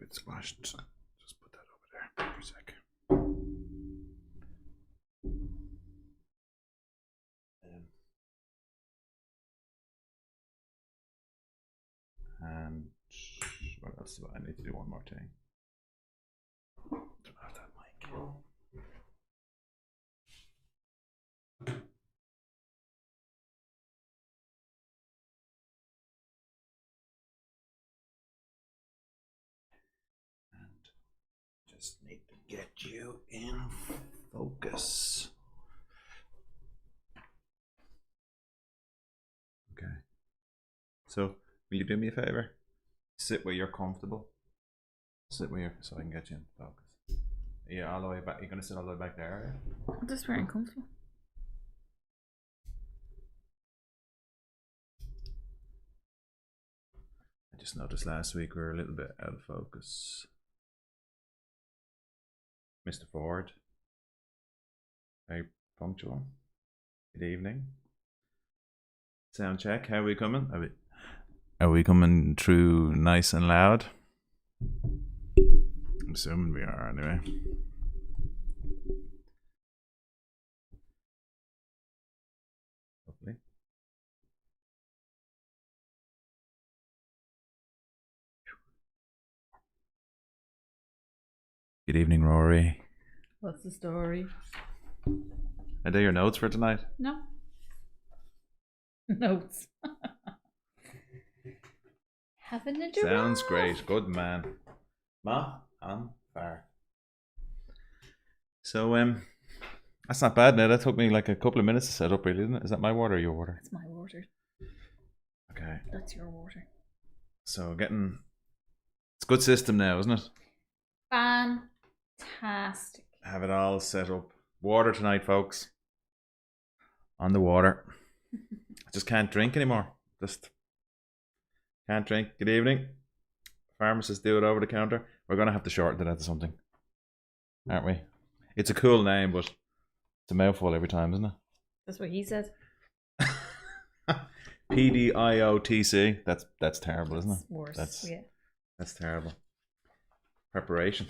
bit squashed. Just put that over there for a sec. And what else do I need to do? One more thing. Turn off that mic. And just need to get you in focus. Okay. So, will you do me a favor? Sit where you're comfortable. Sit where you're, so I can get you in focus. Yeah, all the way back. You're gonna sit all the way back there, are you? I'm just very uncomfortable. I just noticed last week we were a little bit out of focus. Mr. Ford, very punctual. Good evening. Sound check. How are we coming? Are we coming through nice and loud? I'm assuming we are anyway. Lovely. Good evening, Rory. What's the story? Are they your notes for tonight? No. Notes. Having a giraffe. Sounds great. Good man. Ma, I'm far. So, that's not bad now. That took me like a couple of minutes to set up, really, isn't it? Is that my water or your water? It's my water. Okay. That's your water. So, it's a good system now, isn't it? Fantastic. Have it all set up. Water tonight, folks. On the water. I just can't drink anymore. Just can't drink. Good evening. Pharmacists do it over the counter. We're going to have to shorten that to something, aren't we? It's a cool name, but it's a mouthful every time, isn't it? That's what he said. PDIOTC. That's terrible, isn't it? Worse. That's terrible. Preparation.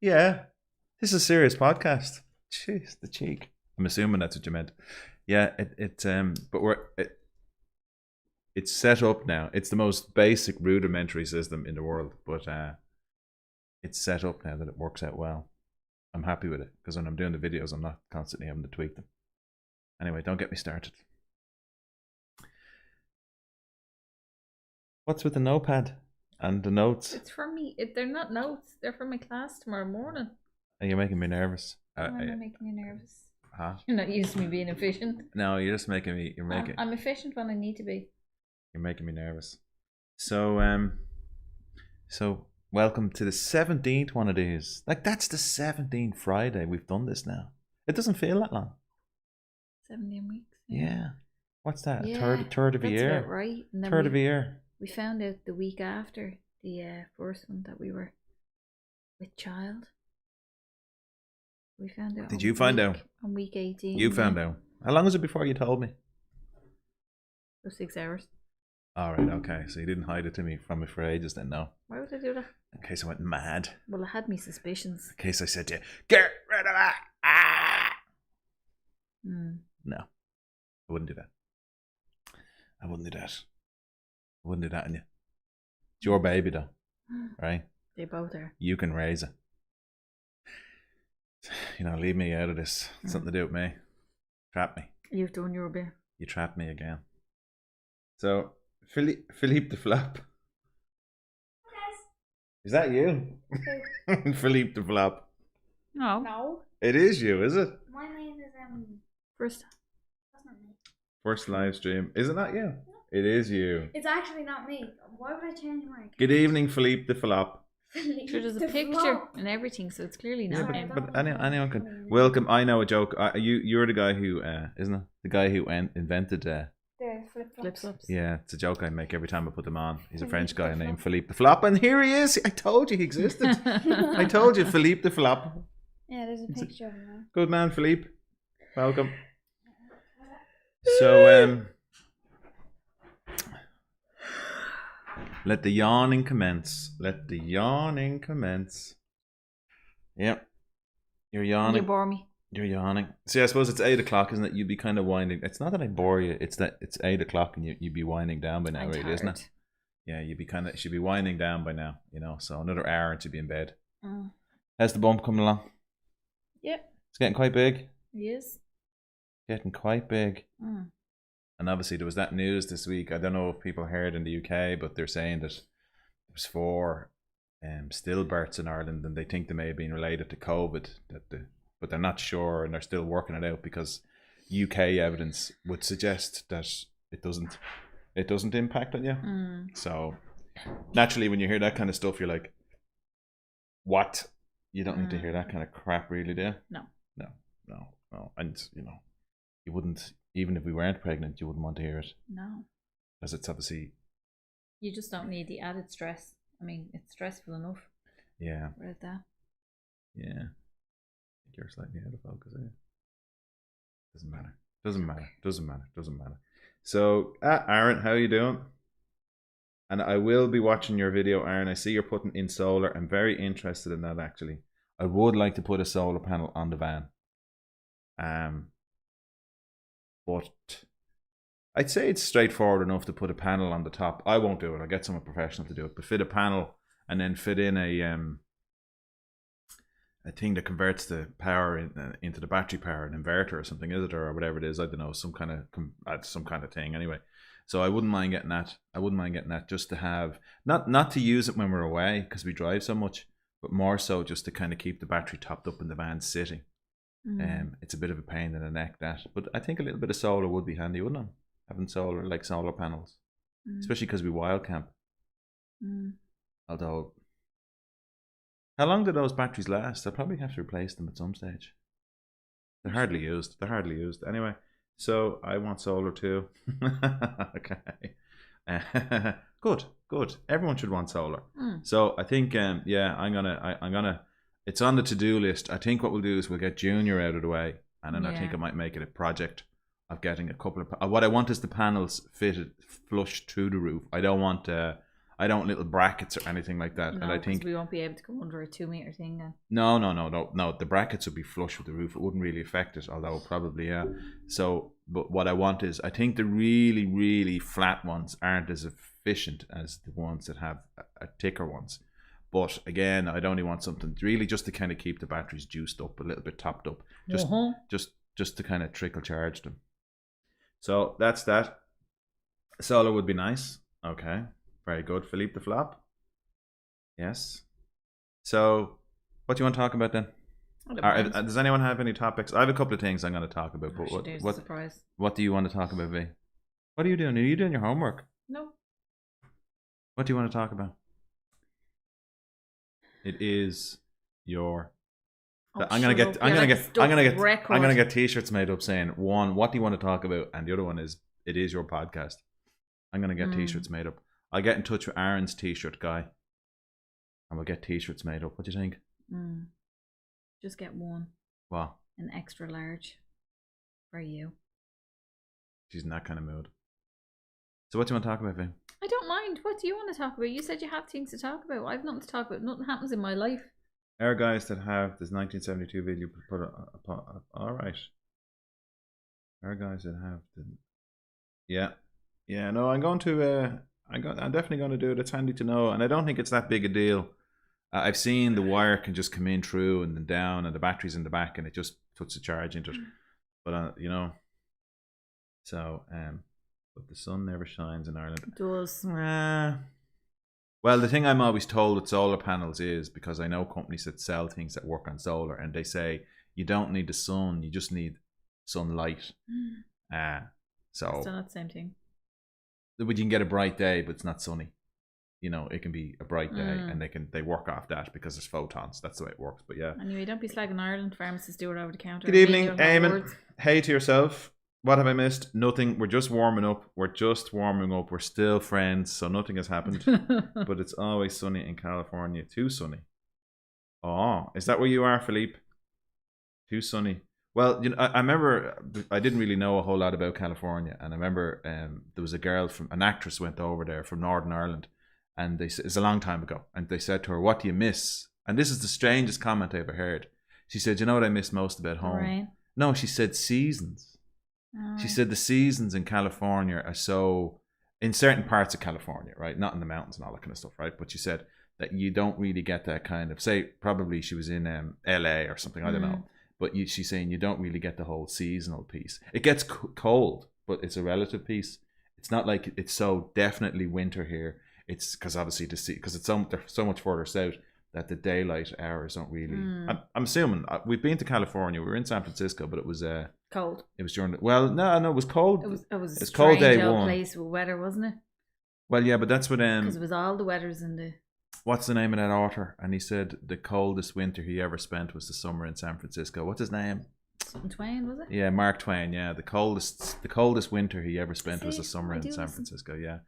Yeah. This is a serious podcast. Jeez, the cheek. I'm assuming that's what you meant. Yeah, it's set up now. It's the most basic rudimentary system in the world, but it's set up now that it works out well. I'm happy with it because when I'm doing the videos, I'm not constantly having to tweak them. Anyway, don't get me started. What's with the notepad and the notes? It's for me. They're not notes. They're for my class tomorrow morning. Are you making me nervous? Why am I making you nervous? Huh? You're not used to me being efficient. No, you're just making me. I'm efficient when I need to be. You're making me nervous. So welcome to the 17th one of these. Like, that's the 17th Friday we've done this now. It doesn't feel that long. 17 weeks. Yeah. What's that? Yeah, third of a year? That's about right. And then third of a year. We found out the week after the first one that we were with child. We found out. Did you find out? On week 18. You found out. How long was it before you told me? For 6 hours. All right, okay. So you didn't hide it to me from me for ages then, no? Why would I do that? In case I went mad. Well, I had me suspicions. In case I said to you, get rid of that! Ah! No. I wouldn't do that. I wouldn't do that on you. It's your baby though, right? They both are. You can raise it. You know, leave me out of this. It's something to do with me. Trap me. You've done your bit. You trapped me again. So, Philippe the Flop. Yes. Is that you? Philippe the Flop. No. No. It is you, is it? My name is First. That's not me. First live stream. Is it not you? It is you. It's actually not me. Why would I change my account? Good evening, Philippe the Flop. Sure, there's a picture and everything, so it's clearly Yeah, not him. but anyone can. Welcome. I know a joke. You're the guy who, isn't it? The guy who invented. The Flip flops. Yeah, it's a joke I make every time I put them on. He's a French guy named Philippe the Flop, and here he is. I told you he existed. I told you, Philippe the Flop. Yeah, there's a picture of him. Good man, Philippe. Welcome. So, Let the yawning commence. Let the yawning commence. Yep. You're yawning. You bore me. You're yawning. See, I suppose it's 8 o'clock, isn't it? You'd be kind of winding. It's not that I bore you. It's that it's 8 o'clock and you'd be winding down by now, I'm really, tired. isn't it? Yeah, should be winding down by now, so another hour and to be in bed. How's the bump coming along? Yep. It's getting quite big. Yes. Getting quite big. And obviously there was that news this week. I don't know if people heard in the UK, but they're saying that there's 4 stillbirths in Ireland and they think they may have been related to COVID, but they're not sure and they're still working it out because UK evidence would suggest that it doesn't impact on you. So naturally when you hear that kind of stuff, you're like, what? You don't need to hear that kind of crap, really, do you? No. And you wouldn't, even if we weren't pregnant, you wouldn't want to hear it. No. Because it's obviously... You just don't need the added stress. I mean, it's stressful enough. Yeah. Without that. Yeah. I think you're slightly out of focus, are you? Doesn't matter. So, Aaron, how are you doing? And I will be watching your video, Aaron. I see you're putting in solar. I'm very interested in that, actually. I would like to put a solar panel on the van. But I'd say it's straightforward enough to put a panel on the top. I won't do it. I'll get someone professional to do it. But fit a panel and then fit in a thing that converts the power into the battery power, an inverter or something, is it, or whatever it is? I don't know, some kind of thing. Anyway, so I wouldn't mind getting that. Just to have not to use it when we're away because we drive so much, but more so just to kind of keep the battery topped up in the van sitting. It's a bit of a pain in the neck, that, but I think a little bit of solar would be handy, wouldn't it? Having solar panels, especially because we wild camp. Although, how long do those batteries last? I'll probably have to replace them at some stage. They're hardly used. Anyway, so I want solar too. Okay. Good. Everyone should want solar. So I think, I'm gonna. It's on the to-do list. I think what we'll do is we'll get Junior out of the way, and then I think I might make it a project of getting a couple of. What I want is the panels fitted flush through the roof. I don't want little brackets or anything like that. No, and I think we won't be able to go under a 2-meter thing then. No. The brackets would be flush with the roof. It wouldn't really affect it, although probably, yeah. So, but what I want is, I think the really, really flat ones aren't as efficient as the ones that have a thicker ones. But again, I'd only want something really just to kind of keep the batteries juiced up, a little bit topped up, just to kind of trickle charge them. So that's that. Solar would be nice. Okay, very good. Felepe the Flop. Yes. So, what do you want to talk about then? Does anyone have any topics? I have a couple of things I'm going to talk about. But what do you want to talk about, V? What are you doing? Are you doing your homework? No. What do you want to talk about? It is your. I'm gonna get T-shirts made up saying, one, what do you want to talk about, and the other one is, it is your podcast. I'm gonna get T-shirts made up. I'll get in touch with Aaron's T-shirt guy, and we'll get T-shirts made up. What do you think? Just get one. What? An extra large for you. She's in that kind of mood. So what do you want to talk about, Vin? I don't mind. What do you want to talk about? You said you have things to talk about. I've nothing to talk about. Nothing happens in my life. Our guys that have this 1972 video put all right. Our guys that have the, yeah. No, I'm going to. I'm definitely going to do it. It's handy to know, and I don't think it's that big a deal. I've seen the wire can just come in through and then down, and the battery's in the back, and it just puts the charge into it. But so but the sun never shines in Ireland. It does. Well, the thing I'm always told with solar panels is, because I know companies that sell things that work on solar, and they say you don't need the sun, you just need sunlight. So it's not the same thing. But you can get a bright day, but it's not sunny. It can be a bright day, and they work off that because there's photons. That's the way it works. But yeah. Anyway, don't be slagging Ireland. Pharmacists do it over the counter. Good evening, Eamon. Hey to yourself. What have I missed? Nothing. We're just warming up. We're still friends, so nothing has happened. But it's always sunny in California. Too sunny. Oh, is that where you are, Felepe? Too sunny. Well, I remember I didn't really know a whole lot about California, and I remember there was an actress went over there from Northern Ireland, and it's a long time ago, and they said to her, "What do you miss?" And this is the strangest comment I ever heard. She said, "You know what I miss most about home?" Right. No, she said seasons. She said the seasons in California are so, in certain parts of California, right? Not in the mountains and all that kind of stuff, right? But she said that you don't really get that kind of, say, probably she was in LA or something, I don't know. But she's saying you don't really get the whole seasonal piece. It gets cold, but it's a relative piece. It's not like it's so definitely winter here. It's because obviously because it's so much further south that the daylight hours don't really. I'm assuming we've been to California. We were in San Francisco, but it was cold. It was during no, it was cold. It was a cold day strange old one. place with weather, wasn't it? Well, yeah, but that's what Because it was all the weathers in the. What's the name of that author? And he said the coldest winter he ever spent was the summer in San Francisco. What's his name? Something Twain, was it? Yeah, Mark Twain. Yeah, the coldest winter he ever spent was the summer in San Francisco. Yeah,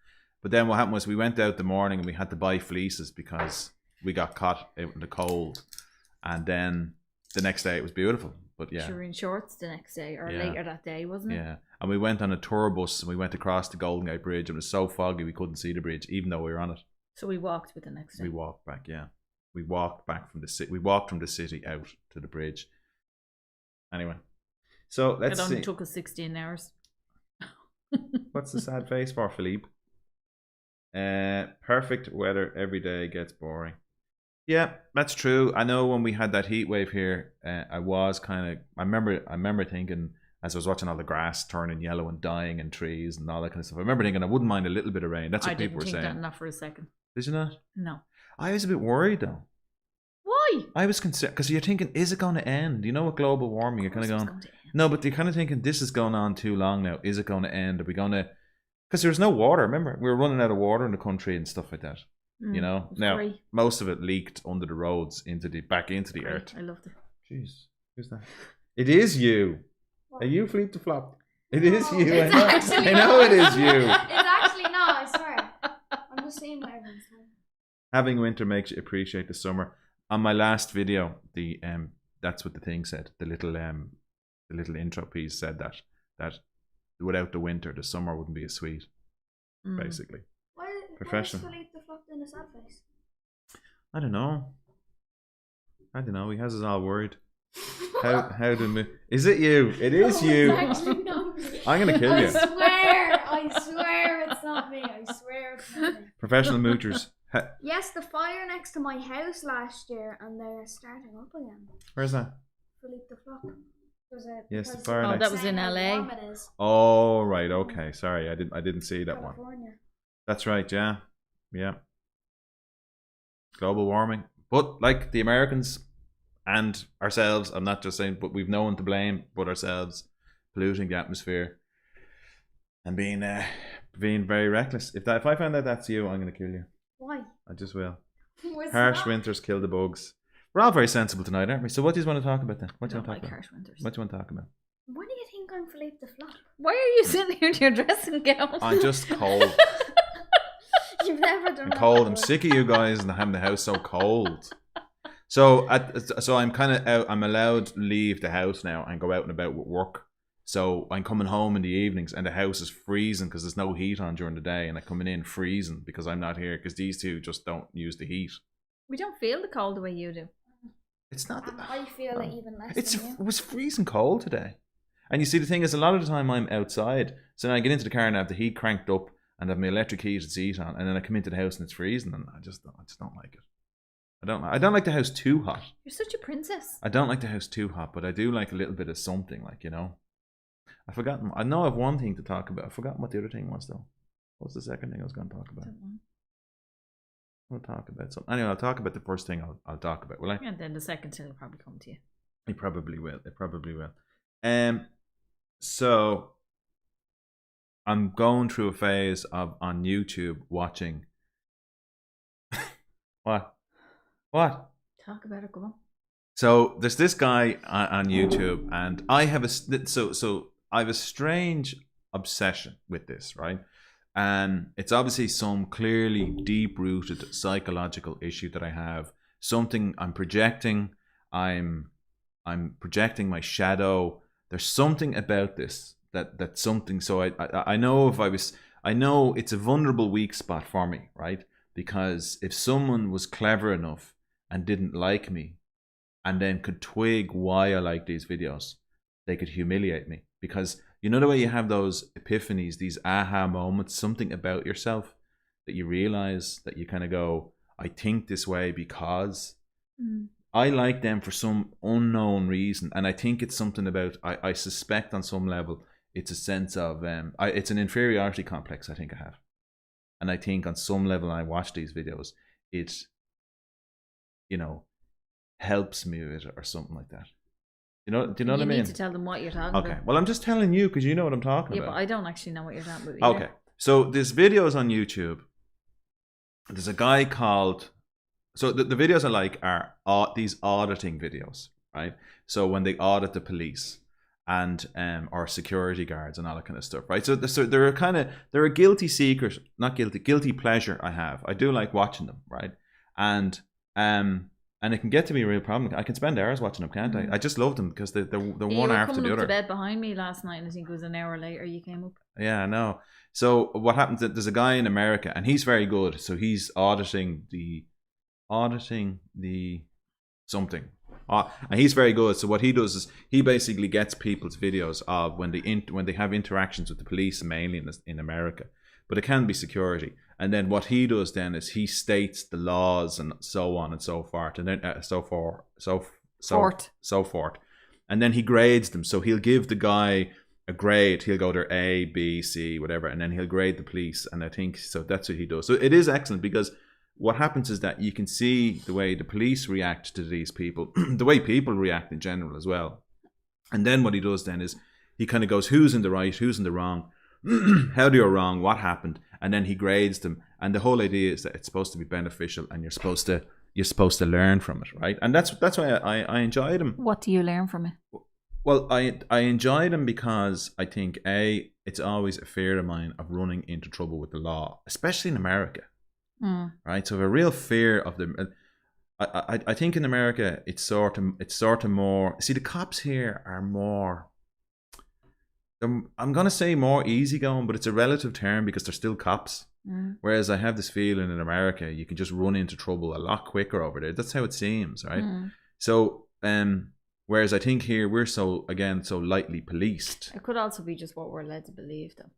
but then what happened was we went out the morning and we had to buy fleeces because we got caught out in the cold, and then the next day it was beautiful. But yeah, you were in shorts the next day or later that day, wasn't it? Yeah, and we went on a tour bus and we went across the Golden Gate Bridge. And it was so foggy we couldn't see the bridge, even though we were on it. So we walked with the next day. We walked back, yeah. We walked back from the city. We walked from the city out to the bridge. Anyway, so let's see. It only took us 16 hours. What's the sad face for, Felepe? Perfect weather every day gets boring. Yeah, that's true. I know when we had that heat wave here, I was kind of. I remember thinking as I was watching all the grass turning yellow and dying and trees and all that kind of stuff. I remember thinking I wouldn't mind a little bit of rain. That's what people were saying. I didn't think that not for a second. Did you not? No. I was a bit worried though. Why? I was concerned because you're thinking, is it going to end? You know, with global warming, you're kind of going. No, but you're kind of thinking this is going on too long now. Is it going to end? Are we going to? Because there's no water. Remember, we were running out of water in the country and stuff like that. You know, now most of it leaked under the roads back into the earth. I loved it. Jeez, who's that? It is you. What? Are you Fleep to Flop? It is you. I know it is you. It's actually not. I swear. I'm just saying what everyone's saying. Having winter makes you appreciate the summer. On my last video, that's what the thing said. The little intro piece said that without the winter, the summer wouldn't be as sweet. Basically. Professional. Why is Felepe the Flop in a sad face? I don't know. He has us all worried. How do we? Is it you? It is you. It's actually not me. I'm gonna kill you. I swear it's not me. I swear it's not me. Professional moochers. Yes, the fire next to my house last year, and they're starting up again. Where's that? Felepe the Flop. Yes, the fire next. That was in LA. Oh right, okay. Sorry, I didn't see that California. one. That's right. Yeah. Global warming, but like the Americans and ourselves, I'm not just saying, but we've no one to blame but ourselves, polluting the atmosphere and being very reckless. If I find out that's you, I'm going to kill you. Why? I just will. Harsh winters kill the bugs. We're all very sensible tonight, aren't we? So what do you want to talk about then? What do you want to talk about? Harsh winters. What do you want to talk about? Why do you think I'm Felepe the Flop? Why are you sitting here in your dressing gown? I'm just cold. You've never done that. I'm cold. I'm sick of you guys and having the house so cold. So I'm kind of out. I'm allowed to leave the house now and go out and about with work. So I'm coming home in the evenings and the house is freezing because there's no heat on during the day, and I'm coming in freezing because I'm not here because these two just don't use the heat. We don't feel the cold the way you do. It's not. I feel it even less. It was freezing cold today, and you see the thing is a lot of the time I'm outside, so then I get into the car and I have the heat cranked up and I have my electric heated seat on, and then I come into the house and it's freezing, and I just don't like it. I don't like the house too hot. You're such a princess. I don't like the house too hot, but I do like a little bit of something, like, you know. I've forgotten. I know I have one thing to talk about. I've forgotten what the other thing was though. What's the second thing I was going to talk about? I'll talk about something. Anyway, I'll talk about the first thing I'll talk about, will I? And then the second thing will probably come to you. It probably will. So I'm going through a phase of on YouTube watching. What? Talk about it, come on. So there's this guy on YouTube, and I have I have a strange obsession with this, right? And it's obviously some clearly deep-rooted psychological issue that I have. Something I'm projecting. I'm projecting my shadow. There's something about this that's something. So I know I know it's a vulnerable weak spot for me, right? because if someone was clever enough and didn't like me and then could twig why I like these videos, they could humiliate me. Because you know the way you have those epiphanies, these aha moments, something about yourself that you realize, that you kind of go, I think this way because I like them for some unknown reason. And I think it's something about, I suspect on some level, it's a sense of, it's an inferiority complex I think I have. And I think on some level when I watch these videos, it, you know, helps me with it or something like that. Do you know what I mean? You need to tell them what you're talking about. Okay, well I'm just telling you because you know what I'm talking about. Yeah, but I don't actually know what you're talking about either. Okay, so there's videos on YouTube. There's a guy called... So the videos I like are these auditing videos, right? So when they audit the police and or security guards and all that kind of stuff, right? So they're a guilty secret, not guilty, guilty pleasure I have. I do like watching them, right? And it can get to be a real problem. I can spend hours watching them, can't I? I just love them because they're one after the other. You were coming up to bed behind me last night, and I think it was an hour later you came up. Yeah, I know. So what happens? There's a guy in America, and he's very good. So he's auditing the something, and he's very good. So what he does is he basically gets people's videos of when they have interactions with the police, mainly in America, but it can be security. And then what he does then is he states the laws and so on and so forth, and then so forth, and then he grades them. So he'll give the guy a grade. He'll go to A, B, C, whatever, and then he'll grade the police. And I think so. That's what he does. So it is excellent because what happens is that you can see the way the police react to these people, the way people react in general as well. And then what he does then is he kind of goes, who's in the right, who's in the wrong, how they are wrong, what happened, and then he grades them. And the whole idea is that it's supposed to be beneficial, and you're supposed to learn from it, right? And that's why I enjoy them. What do you learn from it? Well, I enjoy them because I think it's always a fear of mine of running into trouble with the law, especially in America. Right, so I have a real fear of them. I think in America it's sort of more. See, the cops here are more. I'm gonna say more easygoing, but it's a relative term because they're still cops. Whereas I have this feeling in America you can just run into trouble a lot quicker over there. That's how it seems, right? So, whereas I think here we're so lightly policed. It could also be just what we're led to believe, though.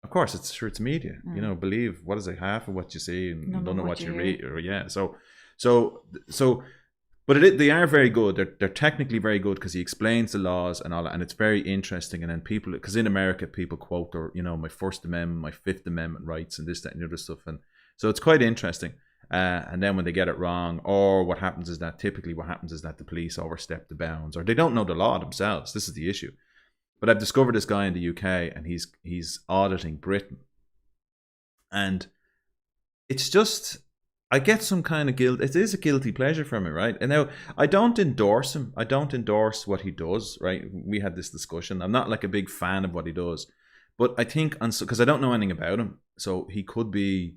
Of course, it's media. You know, believe what is it, half of what you see and don't know what you read. Or but they are very good. They're technically very good because he explains the laws and all that, and it's very interesting. And then people, because in America people quote my First Amendment, my Fifth Amendment rights, and this, that, and the other stuff, and so it's quite interesting. And then when they get it wrong, or what happens is that the police overstep the bounds, or they don't know the law themselves. This is the issue. But I've discovered this guy in the UK, and he's auditing Britain. And it's just, I get some kind of guilt. It is a guilty pleasure for me, right? And now, I don't endorse him. I don't endorse what he does, right? We had this discussion. I'm not like a big fan of what he does. But I think, because I don't know anything about him, so he could be,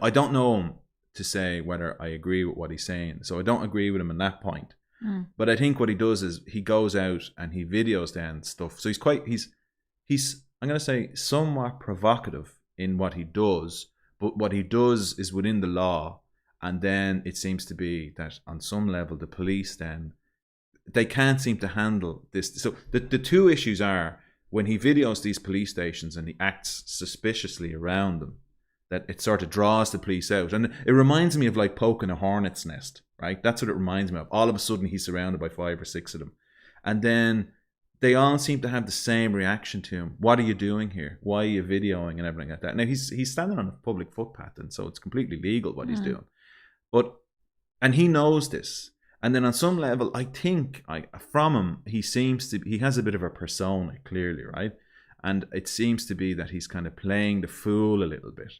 I don't know him to say whether I agree with what he's saying. So I don't agree with him on that point. But I think what he does is he goes out and he videos then stuff. So he's I'm going to say somewhat provocative in what he does, but what he does is within the law. And then it seems to be that on some level the police then, they can't seem to handle this. So the two issues are when he videos these police stations and he acts suspiciously around them, that it sort of draws the police out. And it reminds me of like poking a hornet's nest, right? That's what it reminds me of. All of a sudden he's surrounded by 5 or 6 of them. And then they all seem to have the same reaction to him. What are you doing here? Why are you videoing and everything like that? Now he's standing on a public footpath, and so it's completely legal what he's doing. And he knows this. And then on some level, I think from him, he has a bit of a persona, clearly, right? And it seems to be that he's kind of playing the fool a little bit.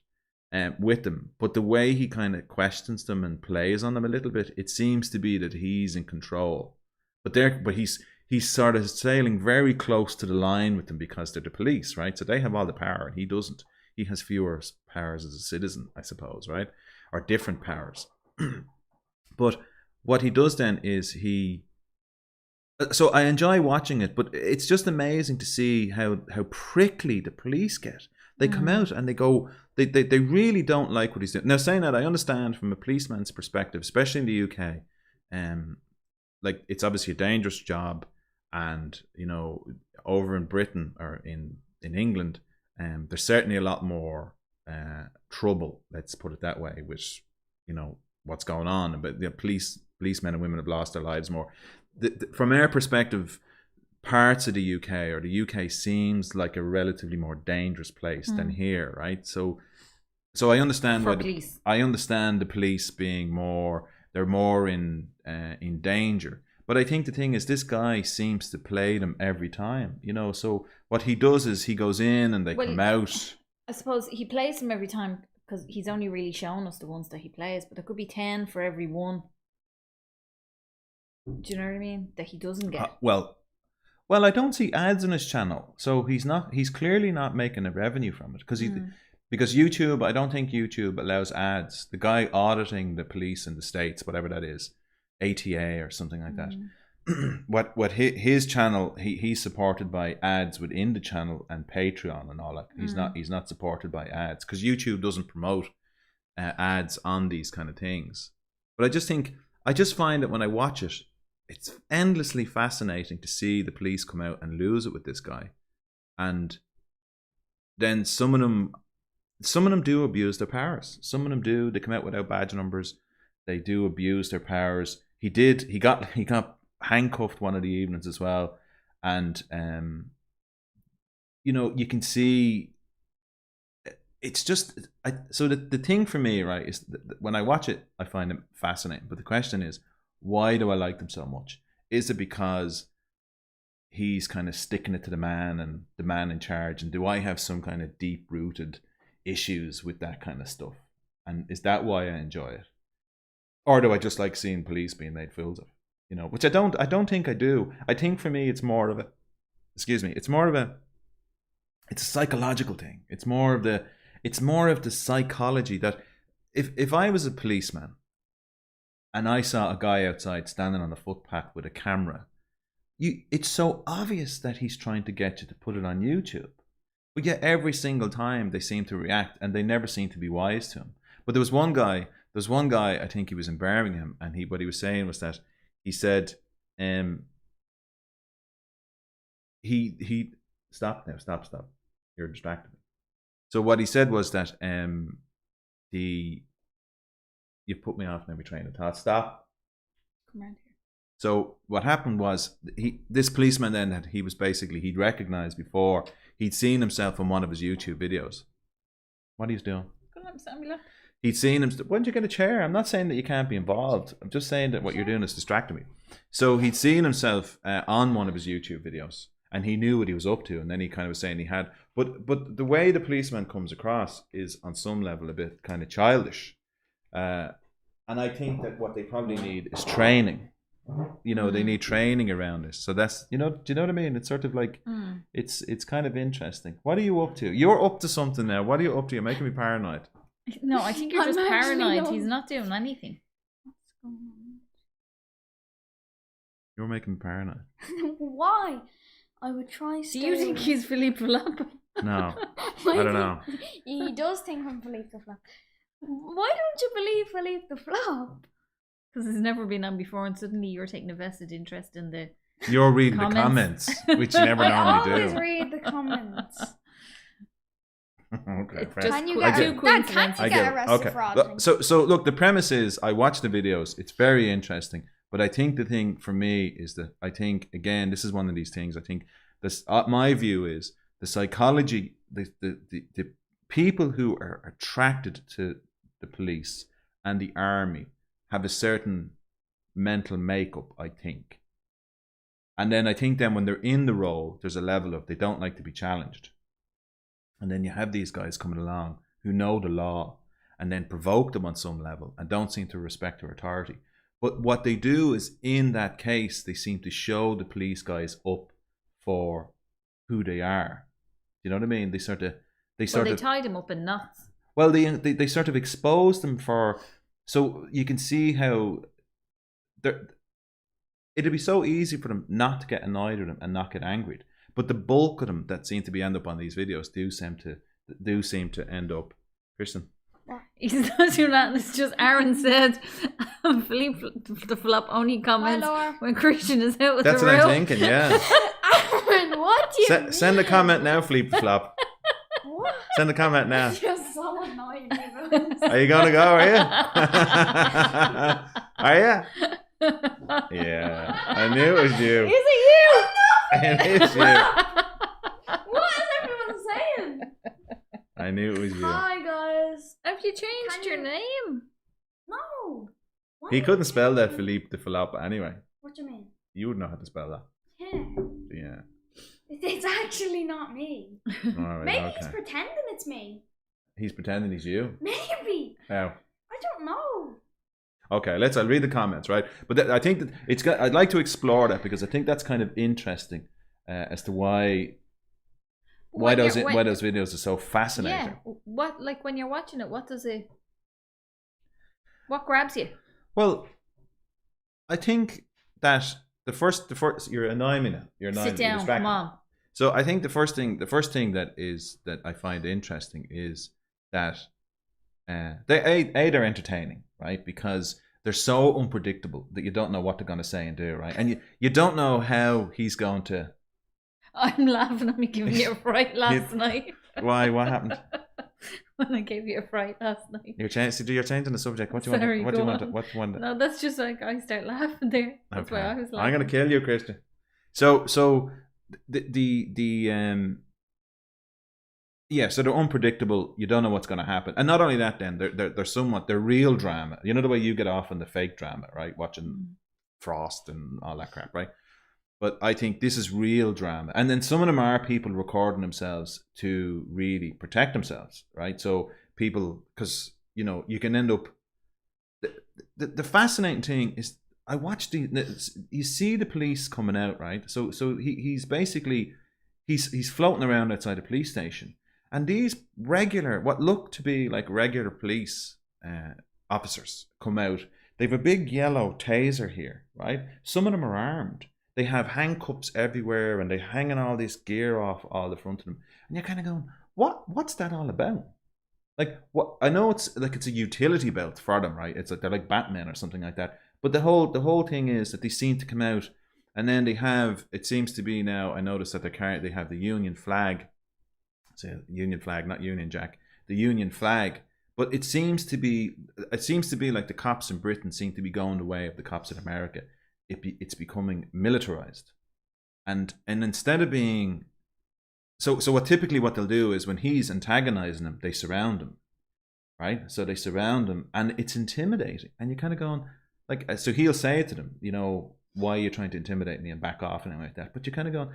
With them, but the way he kind of questions them and plays on them a little bit, it seems to be that he's in control. But he's sort of sailing very close to the line with them because they're the police, right? So they have all the power, and he doesn't. He has fewer powers as a citizen, I suppose, right? Or different powers. But what he does then is so I enjoy watching it, but it's just amazing to see how prickly the police get. They come out and they go, they really don't like what he's doing. Now, saying that, I understand from a policeman's perspective, especially in the UK, like it's obviously a dangerous job, and you know, over in Britain or in England, there's certainly a lot more trouble. Let's put it that way. Which, you know, what's going on, but the policemen and women have lost their lives more. From our perspective, parts of the UK or the UK seems like a relatively more dangerous place than here, right? So I understand I understand the police being more, they're more in danger. But I think the thing is, this guy seems to play them every time, you know. So what he does is he goes in and they come out. I suppose he plays them every time because he's only really shown us the ones that he plays, but there could be 10 for every one. Do you know what I mean? That he doesn't get. Well, I don't see ads on his channel, so he's clearly not making a revenue from it because YouTube, I don't think YouTube allows ads. The guy auditing the police in the States, whatever that is, ATA or something like that. What his channel, he's supported by ads within the channel and Patreon and all that. He's not supported by ads because YouTube doesn't promote ads on these kind of things. But I just find that when I watch it, it's endlessly fascinating to see the police come out and lose it with this guy, and then some of them do abuse their powers. Some of them do. They come out without badge numbers. They do abuse their powers. He got handcuffed one of the evenings as well, and you know, you can see it's just so the thing for me, right, is that when I watch it, I find it fascinating. But the question is, why do I like them so much? Is it because he's kind of sticking it to the man and the man in charge? And do I have some kind of deep-rooted issues with that kind of stuff? And is that why I enjoy it? Or do I just like seeing police being made fools of? You know, which I don't think I do. I think for me it's more of a it's a psychological thing. It's more of the psychology that if I was a policeman and I saw a guy outside standing on a footpath with a camera, it's so obvious that he's trying to get you to put it on YouTube. But yet every single time they seem to react, and they never seem to be wise to him. But there was one guy, I think he was in Birmingham, and what he was saying was that he said, he stop. You're distracting me. So what he said was that you put me off every train of thought. Stop. Come around here. So what happened was this policeman then he'd recognized before, he'd seen himself on one of his YouTube videos. What are you doing? He'd seen him. Why don't you get a chair? I'm not saying that you can't be involved. I'm just saying that what you're doing is distracting me. So he'd seen himself on one of his YouTube videos, and he knew what he was up to. And then he kind of was saying he had, but the way the policeman comes across is on some level a bit kind of childish. And I think that what they probably need is training. You know, they need training around this. So that's, you know, do you know what I mean? It's sort of like, it's kind of interesting. What are you up to? You're up to something now. What are you up to? You're making me paranoid. No, I think you're just paranoid. He's not doing anything. What's going on? You're making me paranoid. Why? I would try. Do you think he's Felepe? No, I don't know. He does think I'm Felepe the Flop. Why don't you believe Felepe the Flop? Because he's never been on before, and suddenly you're taking a vested interest in the. You're reading the comments, which you never normally do. I always read the comments. Okay, Can you get arrested for auditing? So look, the premise is I watch the videos. It's very interesting, but I think the thing for me is that I think, again, this is one of these things. I think this. My view is the psychology, the people who are attracted to the police and the army have a certain mental makeup, I think. And then I think then when they're in the role, there's a level of they don't like to be challenged. And then you have these guys coming along who know the law and then provoke them on some level and don't seem to respect their authority. But what they do is, in that case, they seem to show the police guys up for who they are. You know what I mean? They tied him up in knots. Well, they sort of expose them for, so you can see how it'd be so easy for them not to get annoyed with them and not get angry. But the bulk of them that seem to be end up on these videos do seem to do seem to end up. Kristen. He's not doing that. It's just Aaron said Felipe the flop only comments Laura. when Christian is out with That's the what real. I'm thinking, yeah. Aaron, what do you mean? Send a comment now, Felipe the flop. What? Send a comment now. It's just so annoying. Even. Are you going to go, are you? Are you? Yeah. I knew it was you. Is it you? It is you. What is everyone saying? I knew it was you. Hi guys. Have you changed Can your you- name? No. Why He would couldn't you spell that say- Felipe the flop anyway. What do you mean? You would know how to spell that. Yeah. Yeah. It's actually not me. All right, Maybe okay. he's pretending it's me. He's pretending he's you. Maybe. How? I don't know. Okay, I'll read the comments, right? But I think that I'd like to explore that because I think that's kind of interesting as to why When those you're- why those videos are so fascinating. Yeah. What, like when you're watching it, what grabs you? Well, I think that the first you're annoying me now. You're annoying Sit me. You're down, distracting come me. on. So I think the first thing that I find interesting is that they're entertaining, right? Because they're so unpredictable that you don't know what they're going to say and do, right? And you don't know how he's going to. I'm laughing at me giving you a fright last night. Why? What happened? When I gave you a fright last night. You're changing the subject. What do you Sorry, want? go What do on. you want? No, that's just like I start laughing there. That's Okay. why I was laughing. I'm gonna kill you, Kristen. So so they're unpredictable. You don't know what's going to happen, and not only that, then they're real drama. You know the way you get off on the fake drama, right? Watching Frost and all that crap, right? But I think this is real drama, and then some of them are people recording themselves to really protect themselves, right? So people, because you can end up. The fascinating thing is, I watched you see the police coming out, right? So he's basically he's floating around outside a police station, and these what look to be like regular police officers come out. They have a big yellow taser here, right? Some of them are armed. They have handcuffs everywhere, and they're hanging all this gear off all the front of them. And you're kind of going, what's that all about? Like, what? I know it's a utility belt for them, right? It's like they're like Batman or something like that. But the whole thing is that they seem to come out, and then they have. It seems to be now. I noticed that they have the Union flag. Say Union flag, not Union Jack. The Union flag. But it seems to be like the cops in Britain seem to be going the way of the cops in America. It's becoming militarized, and instead of being so what they'll do is when he's antagonizing them, they surround him, right? So they surround him, and it's intimidating, and you're kind of going like, so he'll say to them, why are you trying to intimidate me and back off and everything like that? But you're kind of going,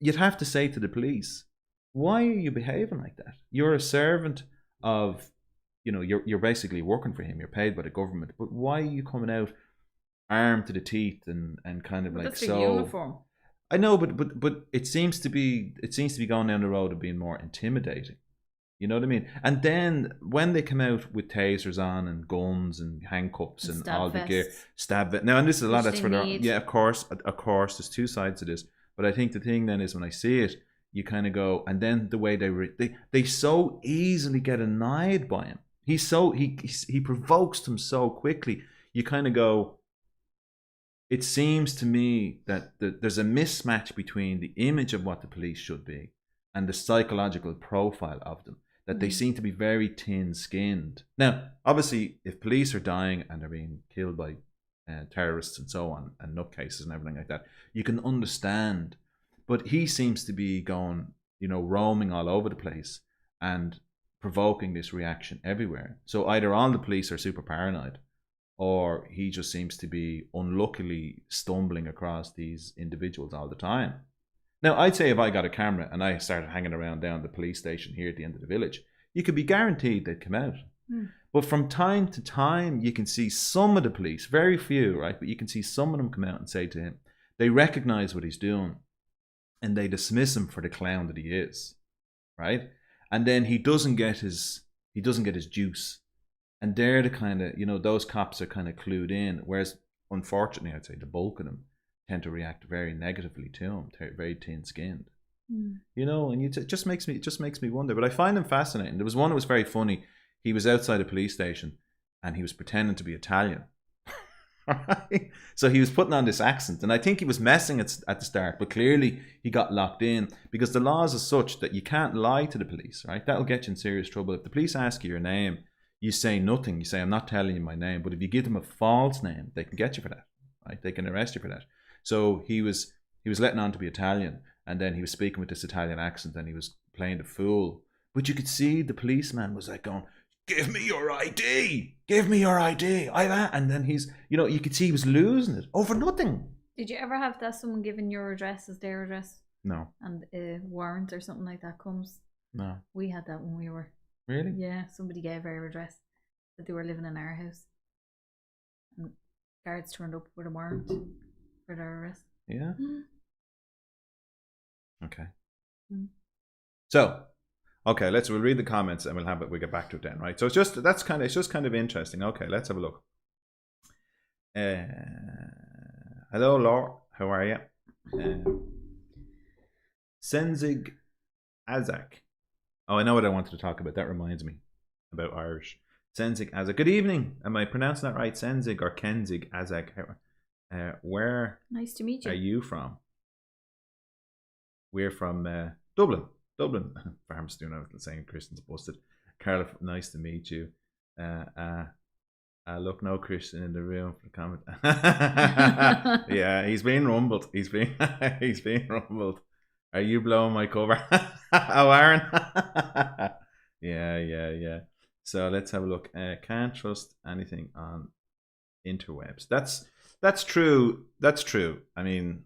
you'd have to say to the police, why are you behaving like that? You're a servant of, you're basically working for him. You're paid by the government, but why are you coming out armed to the teeth and kind of But like that's a so uniform. I know, but it seems to be going down the road of being more intimidating. You know what I mean? And then when they come out with tasers on and guns and handcuffs and stab all the gear, vests. stab it. Now, and this is a lot. Which That's they for need. yeah, of course. There's two sides to this, but I think the thing then is when I see it, you kind of go, and then the way they so easily get annoyed by him. He provokes them so quickly. You kind of go. It seems to me that there's a mismatch between the image of what the police should be and the psychological profile of them. That they seem to be very thin-skinned. Now, obviously, if police are dying and they're being killed by terrorists and so on, and nutcases and everything like that, you can understand. But he seems to be going, roaming all over the place and provoking this reaction everywhere. So either all the police are super paranoid, or he just seems to be unluckily stumbling across these individuals all the time. Now, I'd say if I got a camera and I started hanging around down the police station here at the end of the village, you could be guaranteed they'd come out. But from time to time, you can see some of the police, very few, right? But you can see some of them come out and say to him, they recognize what he's doing and they dismiss him for the clown that he is, right? And then he doesn't get his juice. And they're the kind of, those cops are kind of clued in. Whereas, unfortunately, I'd say the bulk of them tend to react very negatively to him, very thin-skinned. You know, and it just makes me wonder. But I find him fascinating. There was one that was very funny. He was outside a police station and he was pretending to be Italian. Right? So he was putting on this accent, and I think he was messing at the start, but clearly he got locked in because the laws are such that you can't lie to the police, right? That'll get you in serious trouble. If the police ask you your name, you say nothing. You say, I'm not telling you my name. But if you give them a false name, they can get you for that, right? They can arrest you for that. So he was letting on to be Italian, and then he was speaking with this Italian accent, and he was playing the fool. But you could see the policeman was like going, give me your ID. Give me your ID. And then he's, you know, you could see he was losing it over nothing. Did you ever have that someone giving your address as their address? No. And a warrant or something like that comes? No. We had that when we were. Really? Yeah, somebody gave our address that they were living in our house. And guards turned up with a warrant for their arrest. Yeah. Mm. Okay. Mm. So, okay, we'll read the comments and we'll get back to it then, right? So it's just kind of interesting. Okay, let's have a look. Hello, Laura. How are you? Senzig Azak. Oh, I know what I wanted to talk about. That reminds me about Irish. Senzig Azak. Good evening. Am I pronouncing that right? Senzig or Kenzig Azak? Where Nice to meet you. are you from? We're from Dublin. Dublin. Farm's doing out saying Christian's busted. Carla, nice to meet you. Look, no Christian in the room for the comment. Yeah, he's being rumbled. He's being rumbled. Are you blowing my cover? Oh, Aaron. Yeah. So let's have a look. Can't trust anything on interwebs. That's true. That's true. I mean,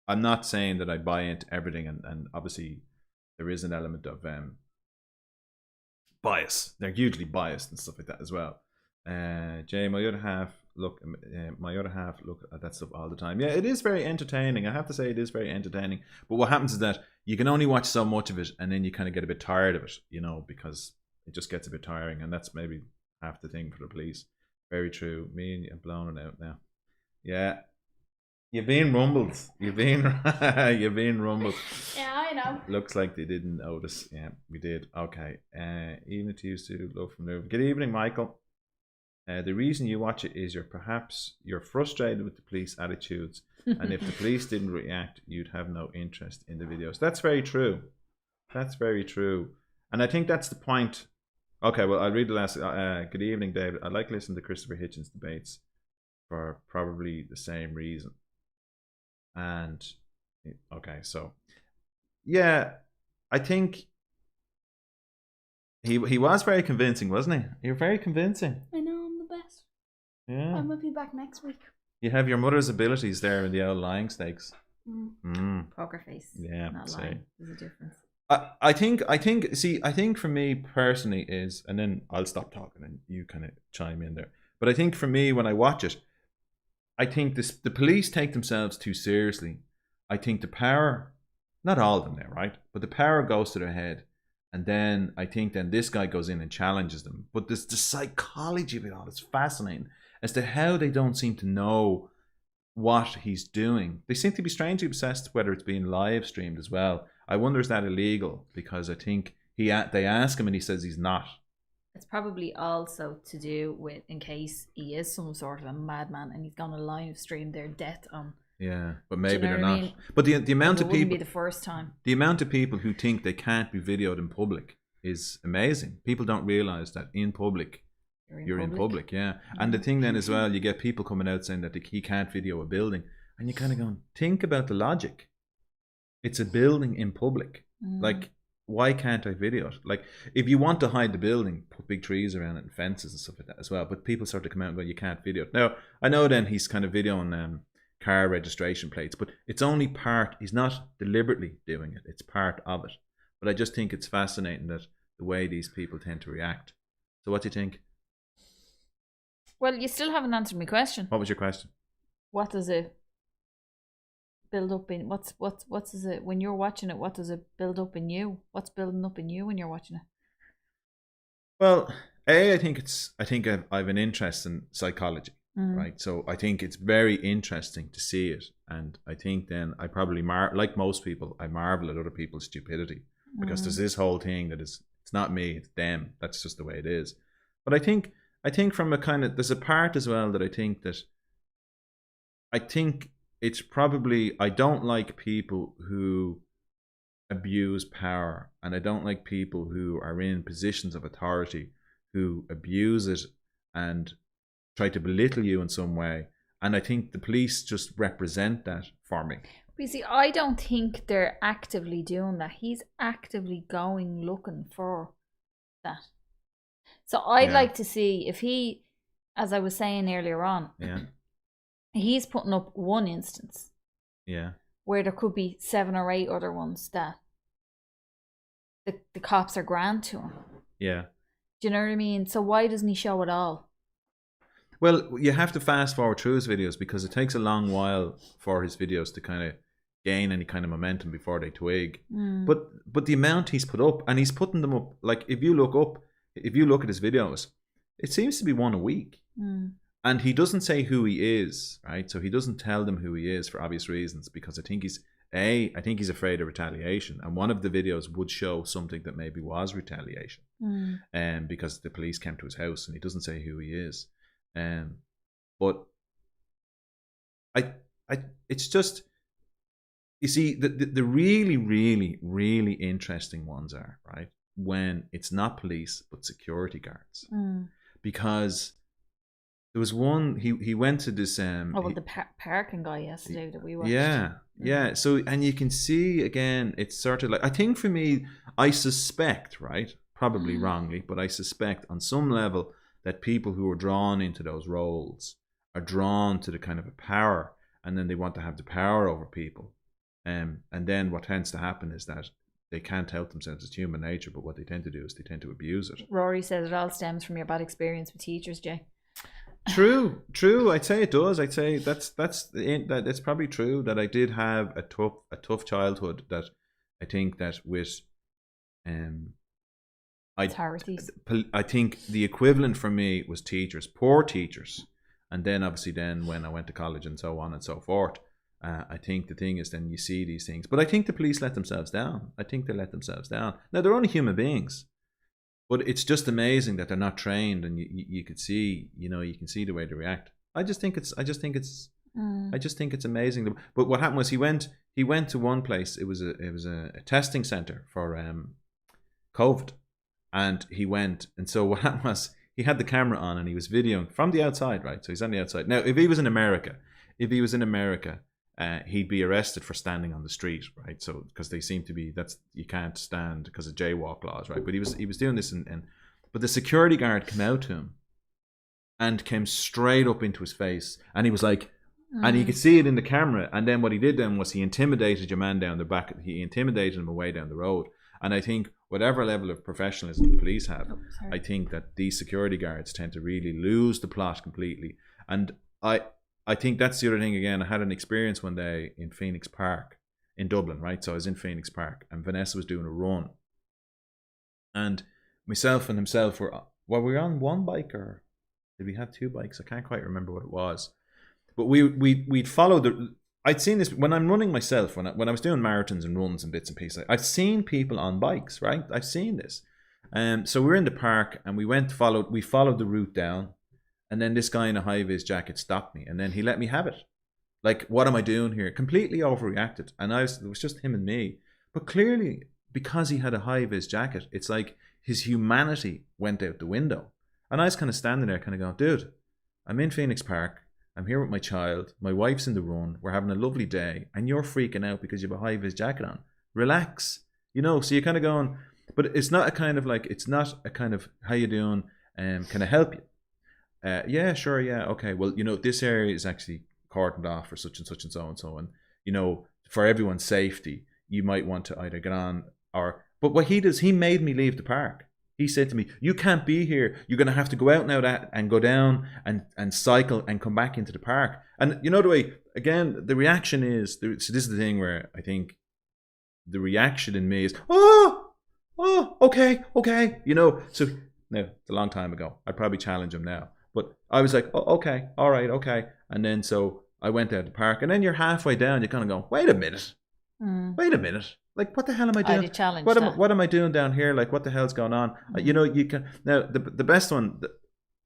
I'm not saying that I buy into everything, and obviously there is an element of bias. They're hugely biased and stuff like that as well. Jay, my other half look at that stuff all the time. Yeah, it is very entertaining. I have to say it is very entertaining. But what happens is that you can only watch so much of it, and then you kind of get a bit tired of it, you know, because it just gets a bit tiring, and that's maybe half the thing for the police. Very true. Me and you have blown it out now. Yeah. You're being rumbled. You're being rumbled. Yeah, I know. Looks like they didn't notice. Yeah, we did. Okay. Evening to you, Sue. Love from Liverpool. Good evening, Michael. The reason you watch it is you're frustrated with the police attitudes, and if the police didn't react, you'd have no interest in the videos. That's very true. That's very true. And I think that's the point. Okay, well, I'll read the last. Good evening, David. I like listening to Christopher Hitchens' debates for probably the same reason. And okay, so yeah, I think he was very convincing, wasn't he? You're very convincing. I know, I'm the best. Yeah. I might be back next week. You have your mother's abilities there in the old lying stakes. Poker face. Yeah, Not see. lying. There's a difference. I think for me personally is, and then I'll stop talking and you kind of chime in there. But I think for me, when I watch it, I think the police take themselves too seriously. I think the power, not all of them there, right? But the power goes to their head. And then I think then this guy goes in and challenges them. But the psychology of it all is fascinating as to how they don't seem to know what he's doing. They seem to be strangely obsessed whether it's being live streamed as well. I wonder, is that illegal? Because I think they ask him and he says he's not. It's probably also to do with in case he is some sort of a madman and he's going to live stream their death on. Yeah, but maybe you know they're what I not. mean? But the amount It of wouldn't people, be the first time. the amount of people who think they can't be videoed in public is amazing. People don't realize that in public, you're in public, yeah. And the thing then as well, you get people coming out saying that he can't video a building, and you're kind of going, think about the logic. It's a building in public. Like, why can't I video it? Like, if you want to hide the building, put big trees around it and fences and stuff like that as well. But people start to come out and go, you can't video it. Now, I know then he's kind of videoing car registration plates, but it's only part. He's not deliberately doing it. It's part of it. But I just think it's fascinating that the way these people tend to react. So what do you think? Well, you still haven't answered my question. What was your question? What does it build up in? What's is it when you're watching it? What does it build up in you? What's building up in you when you're watching it? Well, I think I've an interest in psychology, right? So I think it's very interesting to see it, And I think then I probably, like most people, I marvel at other people's stupidity. Because there's this whole thing that is, it's not me, it's them. That's just the way it is. But I think from a kind of, there's a part as well that I think it's probably, I don't like people who abuse power, and I don't like people who are in positions of authority who abuse it and try to belittle you in some way. And I think the police just represent that for me. You see, I don't think they're actively doing that. He's actively going looking for that. So I'd like to see if he, as I was saying earlier on, he's putting up one instance. Yeah. Where there could be 7 or 8 other ones that the cops are grand to him. Yeah. Do you know what I mean? So why doesn't he show it all? Well, you have to fast forward through his videos because it takes a long while for his videos to kind of gain any kind of momentum before they twig. But the amount he's put up, and he's putting them up, like if you look at his videos, it seems to be one a week. And he doesn't say who he is, right? So he doesn't tell them who he is for obvious reasons, because I think he's afraid of retaliation. And one of the videos would show something that maybe was retaliation. Because the police came to his house, and he doesn't say who he is. But it's just, you see, the really, really, really interesting ones are, right, when it's not police but security guards. Because there was one, he went to this the parking guy yesterday that we watched. Yeah. So, and you can see again, it's sort of like, I think for me, I suspect, right, probably wrongly, but I suspect on some level that people who are drawn into those roles are drawn to the kind of a power, and then they want to have the power over people. And then what tends to happen is that they can't help themselves. It's human nature, but what they tend to do is they tend to abuse it. Rory says it all stems from your bad experience with teachers, Jay. True. I'd say it does. I'd say that's probably true, that I did have a tough childhood, that I think that with authorities. I think the equivalent for me was teachers, poor teachers. And then obviously when I went to college and so on and so forth, I think the thing is then you see these things. But I think the police let themselves down. I think they let themselves down. Now, they're only human beings. But it's just amazing that they're not trained, and you could see, you can see the way they react. I just think it's amazing. But what happened was he went to one place. It was a testing center for COVID, and he went. And so what happened was he had the camera on and he was videoing from the outside, right? So he's on the outside. Now, if he was in America, he'd be arrested for standing on the street, right? So because they seem to be, you can't stand because of jaywalk laws, right? But he was doing this, but the security guard came out to him and came straight up into his face, and he was like, and you could see it in the camera. And then what he did then was he intimidated your man down the back. He intimidated him away down the road. And I think whatever level of professionalism the police have, I think that these security guards tend to really lose the plot completely. And I think that's the other thing again. I had an experience one day in Phoenix Park in Dublin, right? So I was in Phoenix Park and Vanessa was doing a run. And myself and himself were we on one bike, or did we have 2 bikes? I can't quite remember what it was. But we'd followed I'd seen this when I'm running myself, when I was doing marathons and runs and bits and pieces. I've seen people on bikes, right? I've seen this. So we're in the park and we followed the route down. And then this guy in a high-vis jacket stopped me, and then he let me have it. Like, what am I doing here? Completely overreacted. And it was just him and me. But clearly, because he had a high-vis jacket, it's like his humanity went out the window. And I was kind of standing there kind of going, dude, I'm in Phoenix Park. I'm here with my child. My wife's in the run. We're having a lovely day. And you're freaking out because you have a high-vis jacket on. Relax. So you're kind of going, but it's not a kind of, how you doing? Can I help you? Yeah, sure, yeah, okay. Well, this area is actually cordoned off for such and such and so and so, and for everyone's safety, you might want to either get on or. But what he does, he made me leave the park. He said to me, "You can't be here. You're going to have to go out now and go down and cycle and come back into the park." And the way again, the reaction is. So this is the thing where I think the reaction in me is, oh, okay. So now it's a long time ago. I'd probably challenge him now. But I was like, oh, okay, all right, okay. And then so I went out to the park, and then you're halfway down, you're kind of going, wait a minute. Like, what the hell am I doing? I'd challenge what am I doing down here? Like, what the hell's going on? You know, you can now the best one.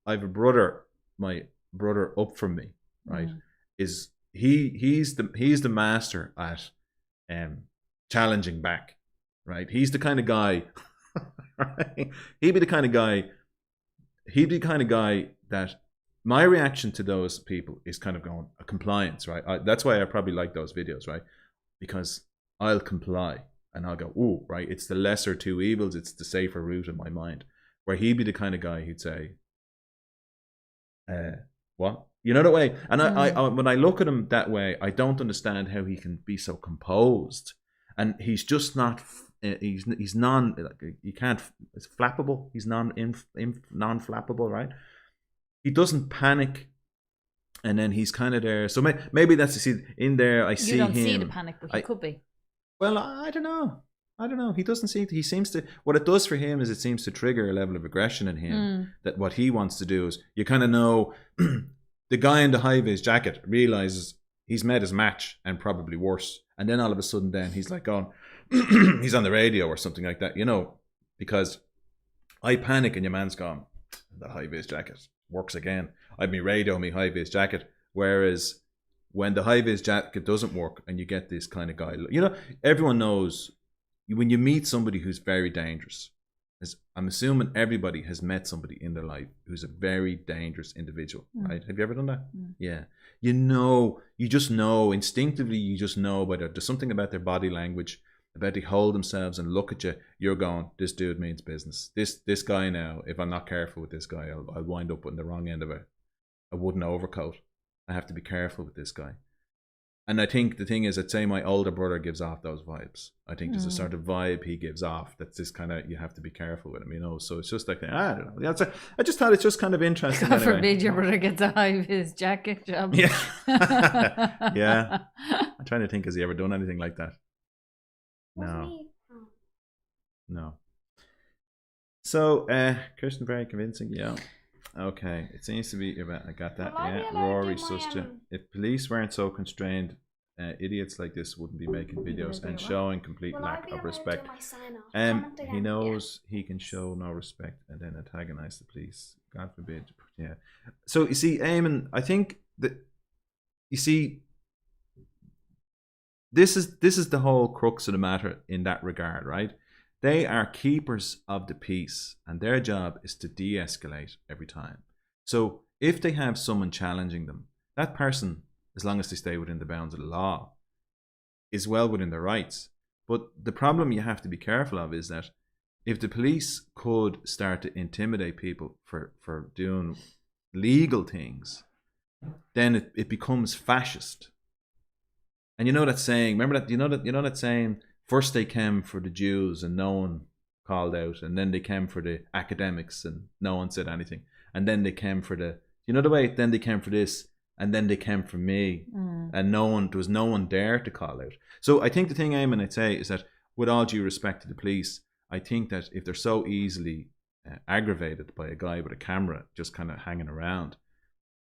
I have a brother, my brother up from me, right? Is he's the master at challenging back, right? He's the kind of guy. Right? He'd be the kind of guy that my reaction to those people is kind of going a compliance, right? That's why I probably like those videos, right? Because I'll comply and I'll go, ooh, right? It's the lesser two evils. It's the safer route in my mind. Where he'd be the kind of guy who'd say, what? You know the way? And I when I look at him that way, I don't understand how he can be so composed. And he's just not. He's non. You can't. It's flappable. He's non-flappable, right? He doesn't panic, and then he's kind of there. So maybe that's in there. I see him. You don't see the panic, but he could be. Well, I don't know. He doesn't seem to. He seems to. What it does for him is it seems to trigger a level of aggression in him. That what he wants to do is you kind of know. The guy in the high-vis jacket realizes he's met his match and probably worse, and then all of a sudden, then he's like going. He's on the radio or something like that, you know, because I panic and your man's gone. The high-vis jacket works again. I've me radio, me high-vis jacket. Whereas when the high-vis jacket doesn't work and you get this kind of guy, you know, everyone knows when you meet somebody who's very dangerous. I'm assuming everybody has met somebody in their life who's a very dangerous individual, right? Have you ever done that? Yeah. You just know instinctively. You just know about it. There's something about their body language. About they hold themselves and look at you, you're going, this dude means business. This guy now, if I'm not careful with this guy, I'll wind up on the wrong end of a wooden overcoat. I have to be careful with this guy. And I think the thing is, I'd say my older brother gives off those vibes. I think there's a sort of vibe he gives off that's this kind of, you have to be careful with him, you know. So it's just like, I don't know. I just thought it's just kind of interesting. God forbid your brother gets a high-vis jacket job. Yeah. Yeah. I'm trying to think, has he ever done anything like that? No. So, Kirsten, very convincing. Yeah. Okay. It seems to be about. I got that. Yeah. Rory Suster. If police weren't so constrained, idiots like this wouldn't be making videos and showing complete lack of respect. He knows he can show no respect and then antagonize the police. God forbid. Yeah. So you see, Eamon, I think that you see. This is the whole crux of the matter in that regard, right? They are keepers of the peace, and their job is to de-escalate every time. So if they have someone challenging them, that person, as long as they stay within the bounds of the law, is well within their rights. But the problem you have to be careful of is that if the police could start to intimidate people for doing legal things, then it becomes fascist. And you know that saying, remember that, you know that saying, first they came for the Jews and no one called out, and then they came for the academics and no one said anything, and then they came for then they came for this, and then they came for me, and there was no one there to call out. So I think the thing, Eamon, I'd say is that with all due respect to the police, I think that if they're so easily aggravated by a guy with a camera just kind of hanging around,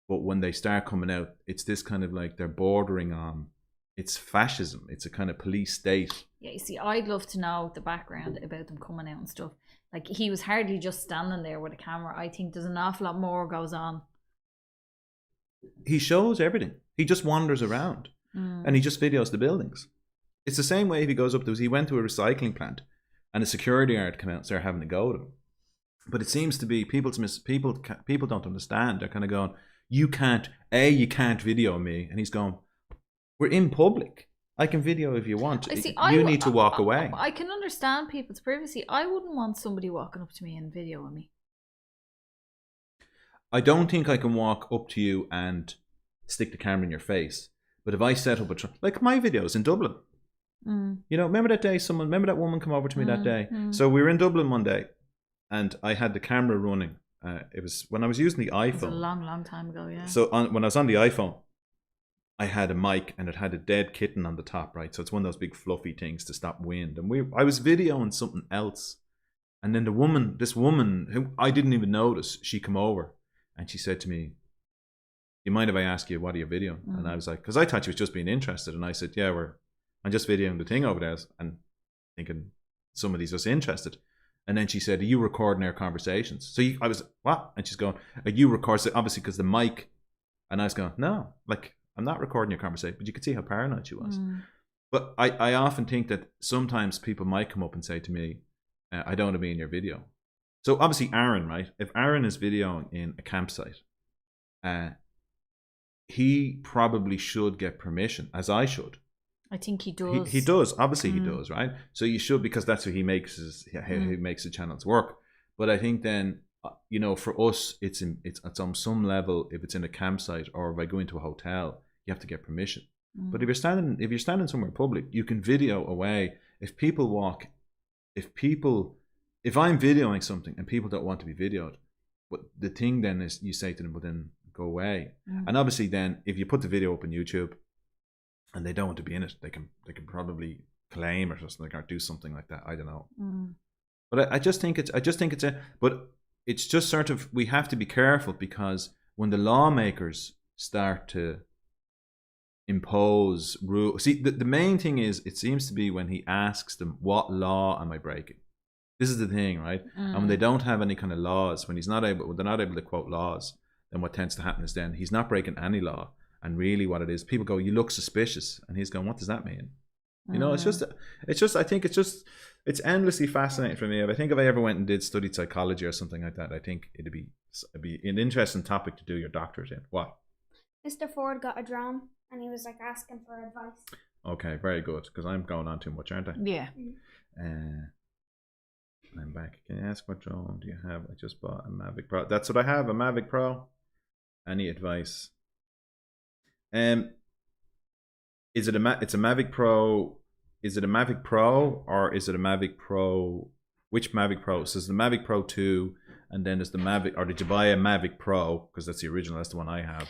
but when they start coming out, it's this kind of like they're bordering on. It's fascism. It's a kind of police state. Yeah, you see, I'd love to know the background about them coming out and stuff. Like, he was hardly just standing there with a camera. I think there's an awful lot more goes on. He shows everything. He just wanders around. And he just videos the buildings. It's the same way if he goes up. He went to a recycling plant and a security guard came out and started having to go to him. But it seems to be people don't understand. They're kind of going, you can't video me. And he's going, we're in public. I can video if you want. You need to walk away. I can understand people's privacy. I wouldn't want somebody walking up to me and videoing me. I don't think I can walk up to you and stick the camera in your face. But if I set up like my videos in Dublin, you know, remember that woman come over to me that day? So we were in Dublin one day and I had the camera running. It was when I was using the iPhone. It was a long time ago, yeah. So when I was on the iPhone, I had a mic and it had a dead kitten on the top, right? So it's one of those big fluffy things to stop wind. And I was videoing something else. And then this woman who I didn't even notice, she come over and she said to me, you mind if I ask you, what are you videoing? And I was like, because I thought she was just being interested. And I said, yeah, I'm just videoing the thing over there. And thinking somebody's just interested. And then she said, are you recording our conversations? So I was, what? And she's going, are you recording? So obviously, because the mic. And I was going, no, like, I'm not recording your conversation. But you could see how paranoid she was. But I often think that sometimes people might come up and say to me, I don't want to be in your video. So obviously Aaron, right? If Aaron is videoing in a campsite, he probably should get permission, as I should. I think he does. He does. Obviously he does, right? So you should, because that's how he makes the channels work. But I think then, you know, for us, it's on some level, if it's in a campsite or if I go into a hotel, you have to get permission. But if you're standing somewhere public, you can video away. If I'm videoing something and people don't want to be videoed, but the thing then is you say to them, but then go away. And obviously then if you put the video up on YouTube and they don't want to be in it, they can probably claim or something, or do something like that. I don't know. But I just think but it's just sort of, we have to be careful, because when the lawmakers start to impose rules, see, the main thing is, it seems to be when he asks them, what law am I breaking? This is the thing, right? And when they don't have any kind of laws, when they're not able to quote laws, then what tends to happen is then he's not breaking any law. And really what it is, people go, you look suspicious. And he's going, what does that mean? You know, I think it's endlessly fascinating for me. I think if I ever went and did studied psychology or something like that, I think it'd be an interesting topic to do your doctorate in. What? Mr. Ford got a drone and he was like asking for advice. Okay, very good, because I'm going on too much, aren't I? Yeah. I'm back. Can you ask what drone do you have? I just bought a Mavic Pro. That's what I have, a Mavic Pro. Any advice? It's a Mavic Pro. Is it a Mavic Pro or is it a Mavic Pro? Which Mavic Pro? So there's the Mavic Pro 2, and then there's the Mavic. Or did you buy a Mavic Pro, because that's the original? That's the one I have.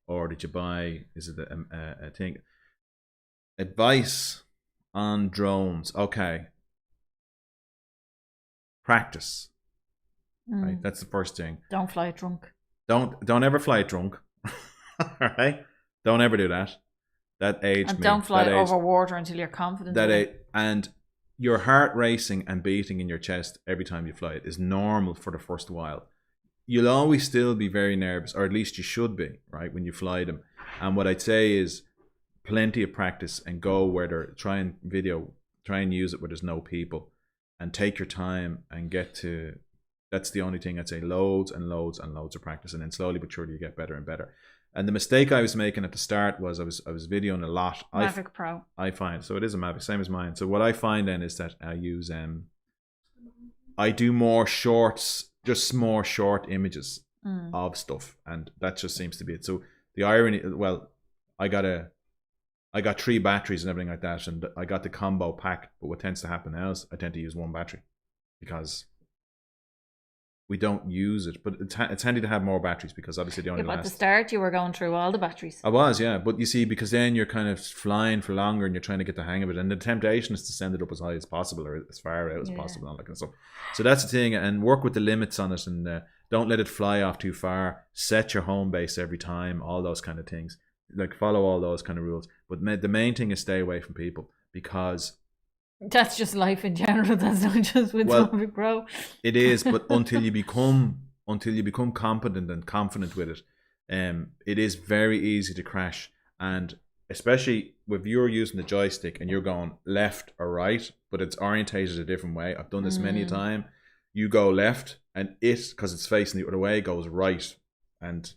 Or did you buy? Is it a thing? Advice on drones. Okay. Practice. Right. That's the first thing. Don't fly it drunk. Don't ever fly it drunk. All right. Don't ever do that. That aged and me. Don't fly it over water until you're confident. And your heart racing and beating in your chest every time you fly it is normal for the first while. You'll always still be very nervous, or at least you should be, right, when you fly them. And what I'd say is plenty of practice, and go where they're try and use it where there's no people, and take your time and get to. That's the only thing I'd say. Loads and loads and loads of practice, and then slowly but surely you get better and better. And the mistake I was making at the start was I was videoing a lot. Mavic Pro. I find, so it is a Mavic, same as mine. So what I find then is that I use I do more shorts, just more short images of stuff, and that just seems to be it. So the irony, well, I got 3 batteries and everything like that, and I got the combo pack. But what tends to happen now is I tend to use 1 battery, because we don't use it, but it's handy to have more batteries, because obviously they only last. At the start, you were going through all the batteries. I was, yeah, but you see, because then you're kind of flying for longer and you're trying to get the hang of it, and the temptation is to send it up as high as possible, or as far out as possible, and all that kind of stuff. So that's the thing, and work with the limits on it, and don't let it fly off too far. Set your home base every time, all those kind of things. Like, follow all those kind of rules. But the main thing is stay away from people, because that's just life in general. That's not just with Mavic Pro. It is, but until you become competent and confident with it, it is very easy to crash. And especially if you're using the joystick and you're going left or right, but it's orientated a different way. I've done this many a time. You go left, and it, because it's facing the other way, goes right. And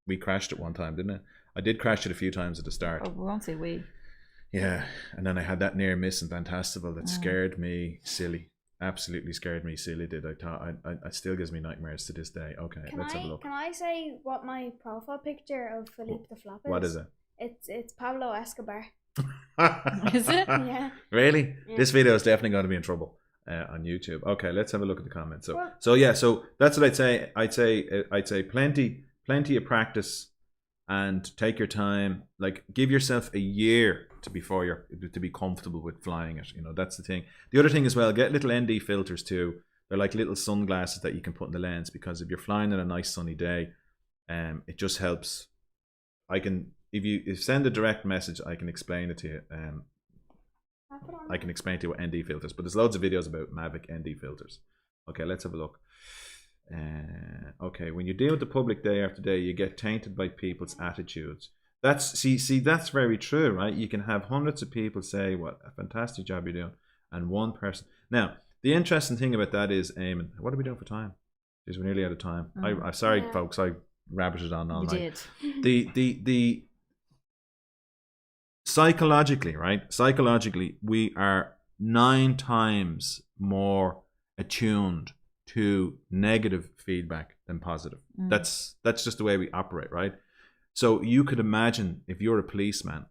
we crashed it one time, didn't it? I did crash it a few times at the start. Oh, we won't say we. Yeah, and then I had that near miss in Fantastival that scared me silly. Absolutely scared me silly. Did I thought it still gives me nightmares to this day. Okay, let's have a look. Can I say what my profile picture of Felepe the Flop is? What is it? It's Pablo Escobar. Is it? Yeah. Really? Yeah. This video is definitely going to be in trouble on YouTube. Okay, let's have a look at the comments. So that's what I'd say. I'd say plenty of practice, and take your time. Like, give yourself a year to be comfortable with flying it. You know, that's the thing. The other thing as well, get little ND filters too. They're like little sunglasses that you can put in the lens, because if you're flying on a nice sunny day, it just helps if you send a direct message, I can explain it to you. I can explain to you what ND filters, but there's loads of videos about Mavic ND filters. Okay, let's have a look. Okay, when you deal with the public day after day, you get tainted by people's attitudes. That's that's very true, right? You can have hundreds of people say what a fantastic job you're doing, and one person. Now, the interesting thing about that is, Eamon, what are we doing for time? Because we're nearly out of time. I'm sorry, folks. I rabbited on all night. The psychologically, right? Psychologically, we are 9 times more attuned to negative feedback than positive. That's just the way we operate, right? So you could imagine if you're a policeman,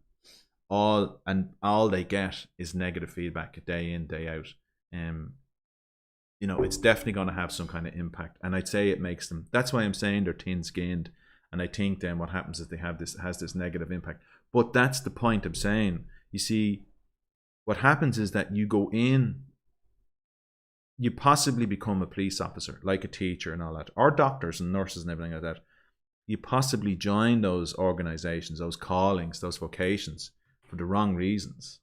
all they get is negative feedback day in, day out. You know, it's definitely going to have some kind of impact, and I'd say it makes them. That's why I'm saying they're thin-skinned, and I think then what happens is they have this negative impact. But that's the point I'm saying. You see, what happens is that you go in, you possibly become a police officer, like a teacher and all that, or doctors and nurses and everything like that. You possibly join those organizations, those callings, those vocations for the wrong reasons,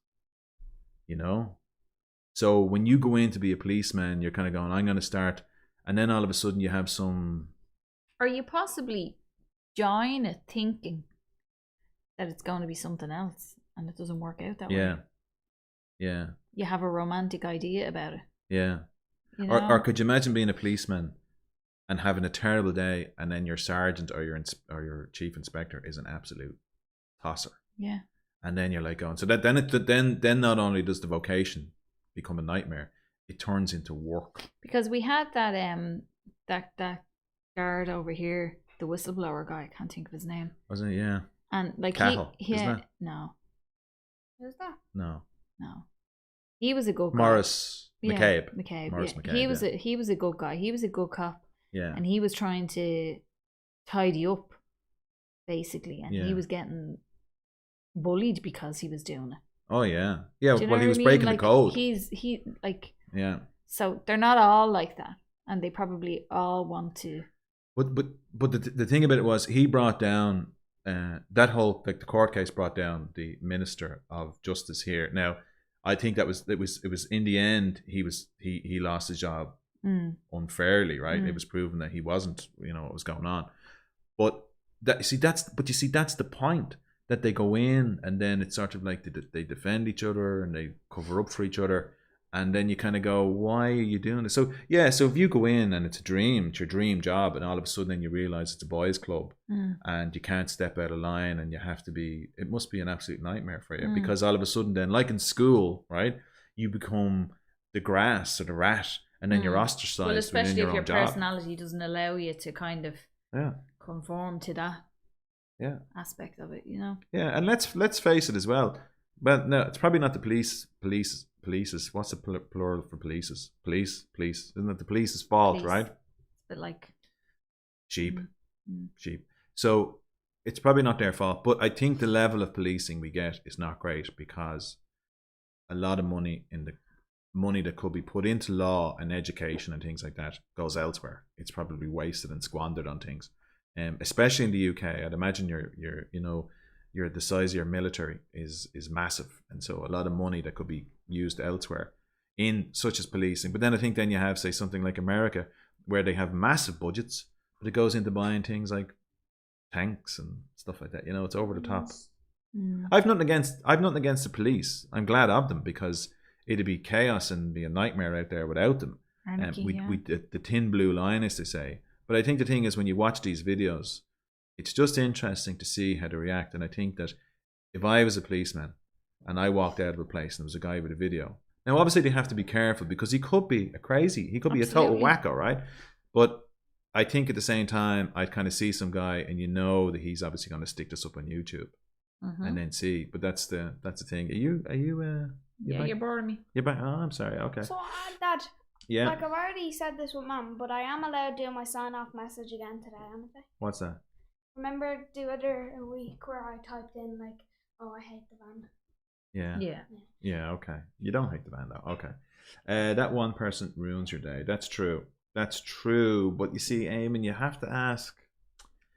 you know? So when you go in to be a policeman, you're kind of going, I'm going to start, and then all of a sudden you have some... Or you possibly join it thinking that it's going to be something else, and it doesn't work out that way. Yeah. You have a romantic idea about it. Yeah. You know? Or could you imagine being a policeman and having a terrible day, and then your sergeant or your chief inspector is an absolute tosser? Yeah. And then you're like going, so that then not only does the vocation become a nightmare, it turns into work. Because we had that guard over here, the whistleblower guy, I can't think of his name. Wasn't it? Yeah. And like Cahill, he isn't it? No. Who's that? No. He was a good guy. Morris McCabe. Morris McCabe. He was a good guy. He was a good cop. Yeah. And he was trying to tidy up, basically, and he was getting bullied because he was doing it. Oh yeah. Yeah, Do you know well, he what was I mean? breaking Like, the code. He Yeah. So they're not all like that, and they probably all want to. But the thing about it was, he brought down that whole, like, the court case brought down the Minister of Justice here. Now, I think it was in the end he lost his job unfairly, right? It was proven that he wasn't, you know, what was going on. But that's the point, that they go in and then it's sort of like they defend each other and they cover up for each other, and then you kind of go, why are you doing this? So yeah, so if you go in and it's your dream job, and all of a sudden then you realize it's a boys club and you can't step out of line, and you have to be, it must be an absolute nightmare for you, because all of a sudden then, like in school, right, you become the grass or the rat, and then you're ostracized. Well, especially if your job. Personality doesn't allow you to kind of conform to that aspect of it, you know. Yeah, and let's face it as well. Well, no, it's probably not the polices. What's the plural for polices? Police. Isn't it the police's fault, right? It's a bit like sheep. So it's probably not their fault, but I think the level of policing we get is not great, because a lot of money that could be put into law and education and things like that goes elsewhere. It's probably wasted and squandered on things. Especially in the UK, I'd imagine you're the size of your military is massive, and so a lot of money that could be used elsewhere, in such as policing. But then I think then you have, say, something like America, where they have massive budgets, but it goes into buying things like tanks and stuff like that. You know, it's over the top. I've nothing against the police. I'm glad of them, because it'd be chaos and be a nightmare out there without them. Anarchy, the thin blue line, as they say. But I think the thing is, when you watch these videos, it's just interesting to see how they react. And I think that if I was a policeman and I walked out of a place and there was a guy with a video, now obviously they have to be careful, because he could be a crazy, he could be a total wacko, right? But I think at the same time, I'd kind of see some guy, and you know that he's obviously going to stick this up on YouTube and then see. But that's the thing. Are you yeah, you're boring me. You're back. Oh, I'm sorry. Okay. So, Dad, Yeah. like, I've already said this with Mum, but I am allowed to do my sign-off message again today, aren't I? What's that? Remember the other week where I typed in, like, oh, I hate the van? Yeah, okay. You don't hate the van, though. Okay. That one person ruins your day. That's true. But you see, Eamon, you have to ask,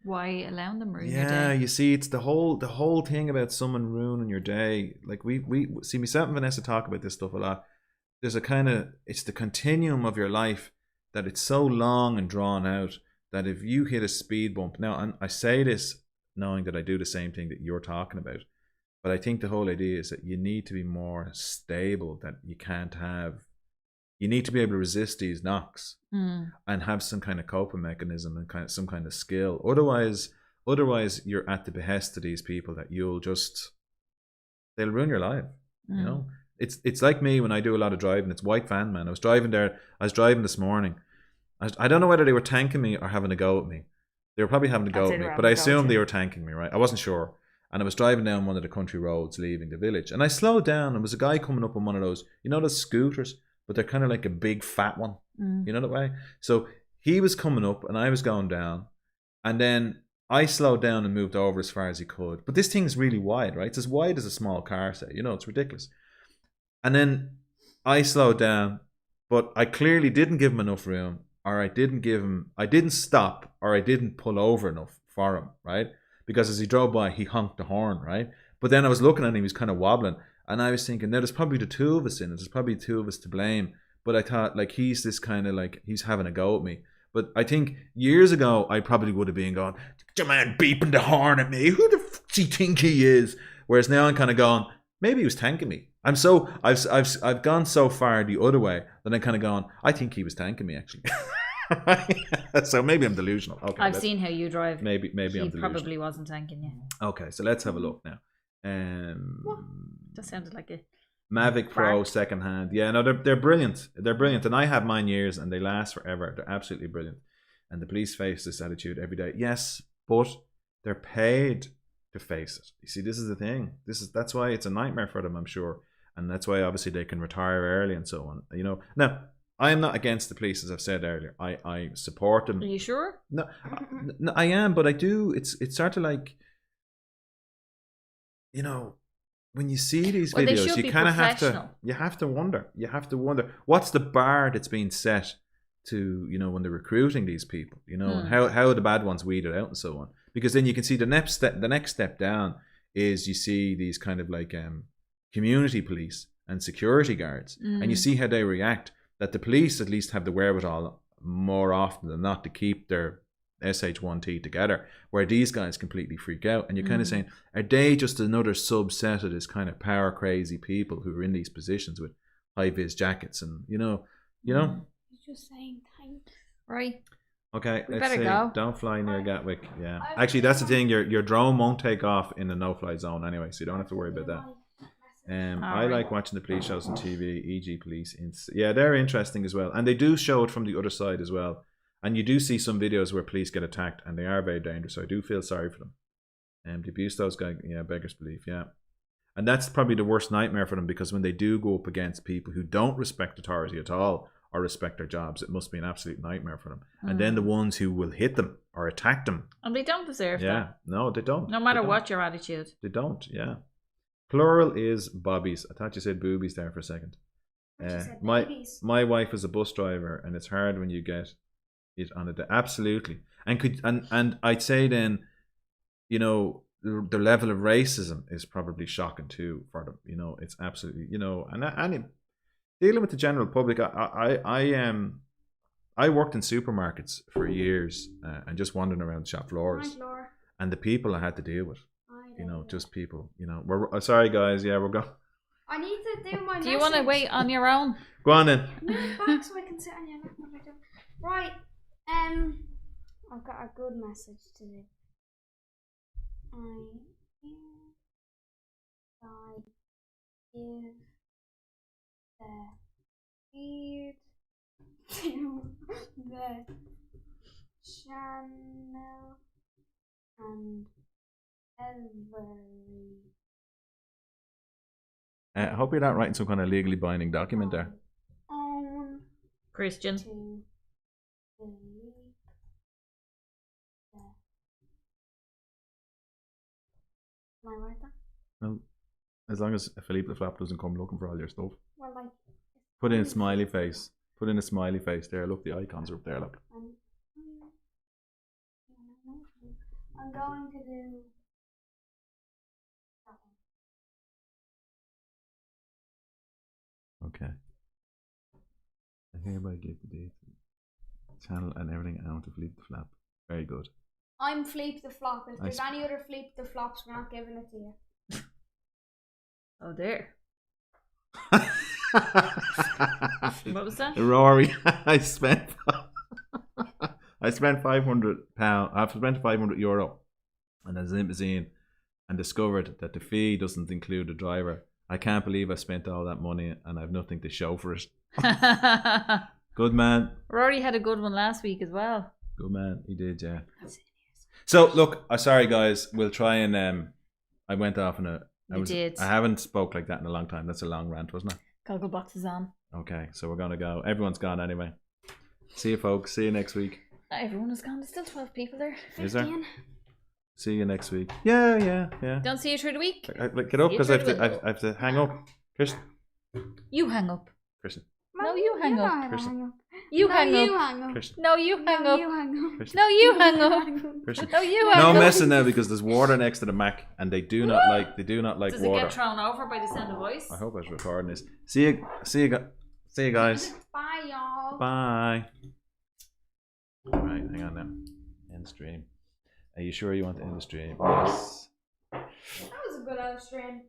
Why allowing them ruin your Yeah, day? you see, it's the whole thing about someone ruining your day. Like we see myself and Vanessa talk about this stuff a lot. There's a kind of, it's the continuum of your life that it's so long and drawn out that if you hit a speed bump, now I say this knowing that I do the same thing that you're talking about, but I think the whole idea is that you need to be more stable, that you need to be able to resist these knocks and have some kind of coping mechanism and some kind of skill. Otherwise you're at the behest of these people that they'll ruin your life. You know, it's like me when I do a lot of driving. It's white van, man. I was driving this morning. I don't know whether they were thanking me or having a go at me. They were probably having a go at me, but I assumed they were thanking me, right? I wasn't sure. And I was driving down one of the country roads leaving the village. And I slowed down and there was a guy coming up on one of those, those scooters, but they're kind of like a big fat one. You know that way? So he was coming up and I was going down. And then I slowed down and moved over as far as he could. But this thing's really wide, right? It's as wide as a small car, say. It's ridiculous. And then I slowed down, but I clearly didn't give him enough room, or I didn't stop, or I didn't pull over enough for him, right? Because as he drove by, he honked the horn, right? But then I was looking at him, he was kind of wobbling. And I was thinking, now there's probably the two of us in it. There's probably two of us to blame. But I thought, like, he's this kind of like, he's having a go at me. But I think years ago, I probably would have been going, the man beeping the horn at me. Who the fuck does he think he is? Whereas now I'm kind of going, maybe he was thanking me. I've gone so far the other way that I'm kind of going, I think he was thanking me, actually. So maybe I'm delusional. Okay, I've seen how you drive. Maybe I'm delusional. He probably wasn't thanking you. Okay, so let's have a look now. What? That sounded like a Mavic Pro second hand. Yeah, no, they're brilliant. They're brilliant, and I have mine years, and they last forever. They're absolutely brilliant. And the police face this attitude every day. Yes, but they're paid to face it. You see, this is the thing. That's why it's a nightmare for them, I'm sure, and that's why obviously they can retire early and so on. Now I am not against the police, as I've said earlier. I support them. Are you sure? No, I am, but I do. It's sort of like, when you see these videos, you kind of have to wonder what's the bar that's being set to, when they're recruiting these people, and how the bad ones weeded out and so on. Because then you can see the next step down is you see these kind of like community police and security guards, and you see how they react. That the police at least have the wherewithal more often than not to keep their SH1T together, where these guys completely freak out. And you're kind of saying, are they just another subset of this kind of power crazy people who are in these positions with high vis jackets and You're just saying thanks. Right. Okay, we let's better see. go. Don't fly near Gatwick. Yeah, actually, that's the thing. Your drone won't take off in the no-fly zone anyway, so you don't have to worry about that. I like watching the police shows on TV, e.g. Police. Yeah, they're interesting as well, and they do show it from the other side as well. And you do see some videos where police get attacked, and they are very dangerous. So I do feel sorry for them. The abuse those guys, yeah, beggars belief, yeah. And that's probably the worst nightmare for them, because when they do go up against people who don't respect authority at all or respect their jobs, it must be an absolute nightmare for them. And then the ones who will hit them or attack them. And they don't deserve that. No, they don't. No matter what your attitude. They don't, yeah. Plural is bobbies. I thought you said boobies there for a second. My wife is a bus driver, and it's hard when you get it on a day. Absolutely. And I'd say then, the level of racism is probably shocking too for them. It's absolutely, and dealing with the general public. I worked in supermarkets for years and just wandering around shop floors, and the people I had to deal with. Just people. We're sorry, guys. Yeah, we're going. I need to do my. Do you want to wait on your own? Go on then. Move back so I can sit on your lap. Right. I've got a good message to do. I give the feed to the channel and every. I hope you're not writing some kind of legally binding document there. Christian. To Am I right there? Well, as long as Felepe the Flap doesn't come looking for all your stuff. Well, like. Put in a smiley face. Put in a smiley face there. Look, the icons are up there. Look. I'm going to do that one. Okay. I hereby give the date, channel, and everything out to Fleep the Flap. Very good. I'm Fleep the Flop. If there's I any other Fleep the Flops, we're not giving it to you. Oh, there. What was that? Rory, I spent £500. I've spent €500 on a limousine and discovered that the fee doesn't include a driver. I can't believe I spent all that money and I've nothing to show for it. Good man. Rory had a good one last week as well. Good man. He did, yeah. So look, sorry guys. We'll try and I went off on a. Did. I haven't spoke like that in a long time. That's a long rant, wasn't it? Goggle boxes on. Okay, so we're gonna go. Everyone's gone anyway. See you, folks. See you next week. Not everyone is gone. There's still 12 people there. Is there? 15. See you next week. Yeah. Don't see you through the week. Get up because I See you through have to hang up. Kristen. You hang up. Kristen. No, you hang know up. how to Kristen. hang up. You No, hang you up. hang up. Kristen. No, you hang No, up. you hang up. Kristen. No, you hang up. Kristen. No, you hang No up. messing now because there's water next to the Mac and they do not like Does water. it get thrown over by the sound of voice? I hope I was recording this. See you guys. Bye, y'all. Bye. All right, hang on now. End stream. Are you sure you want to end the stream? Yes. That was a good old stream.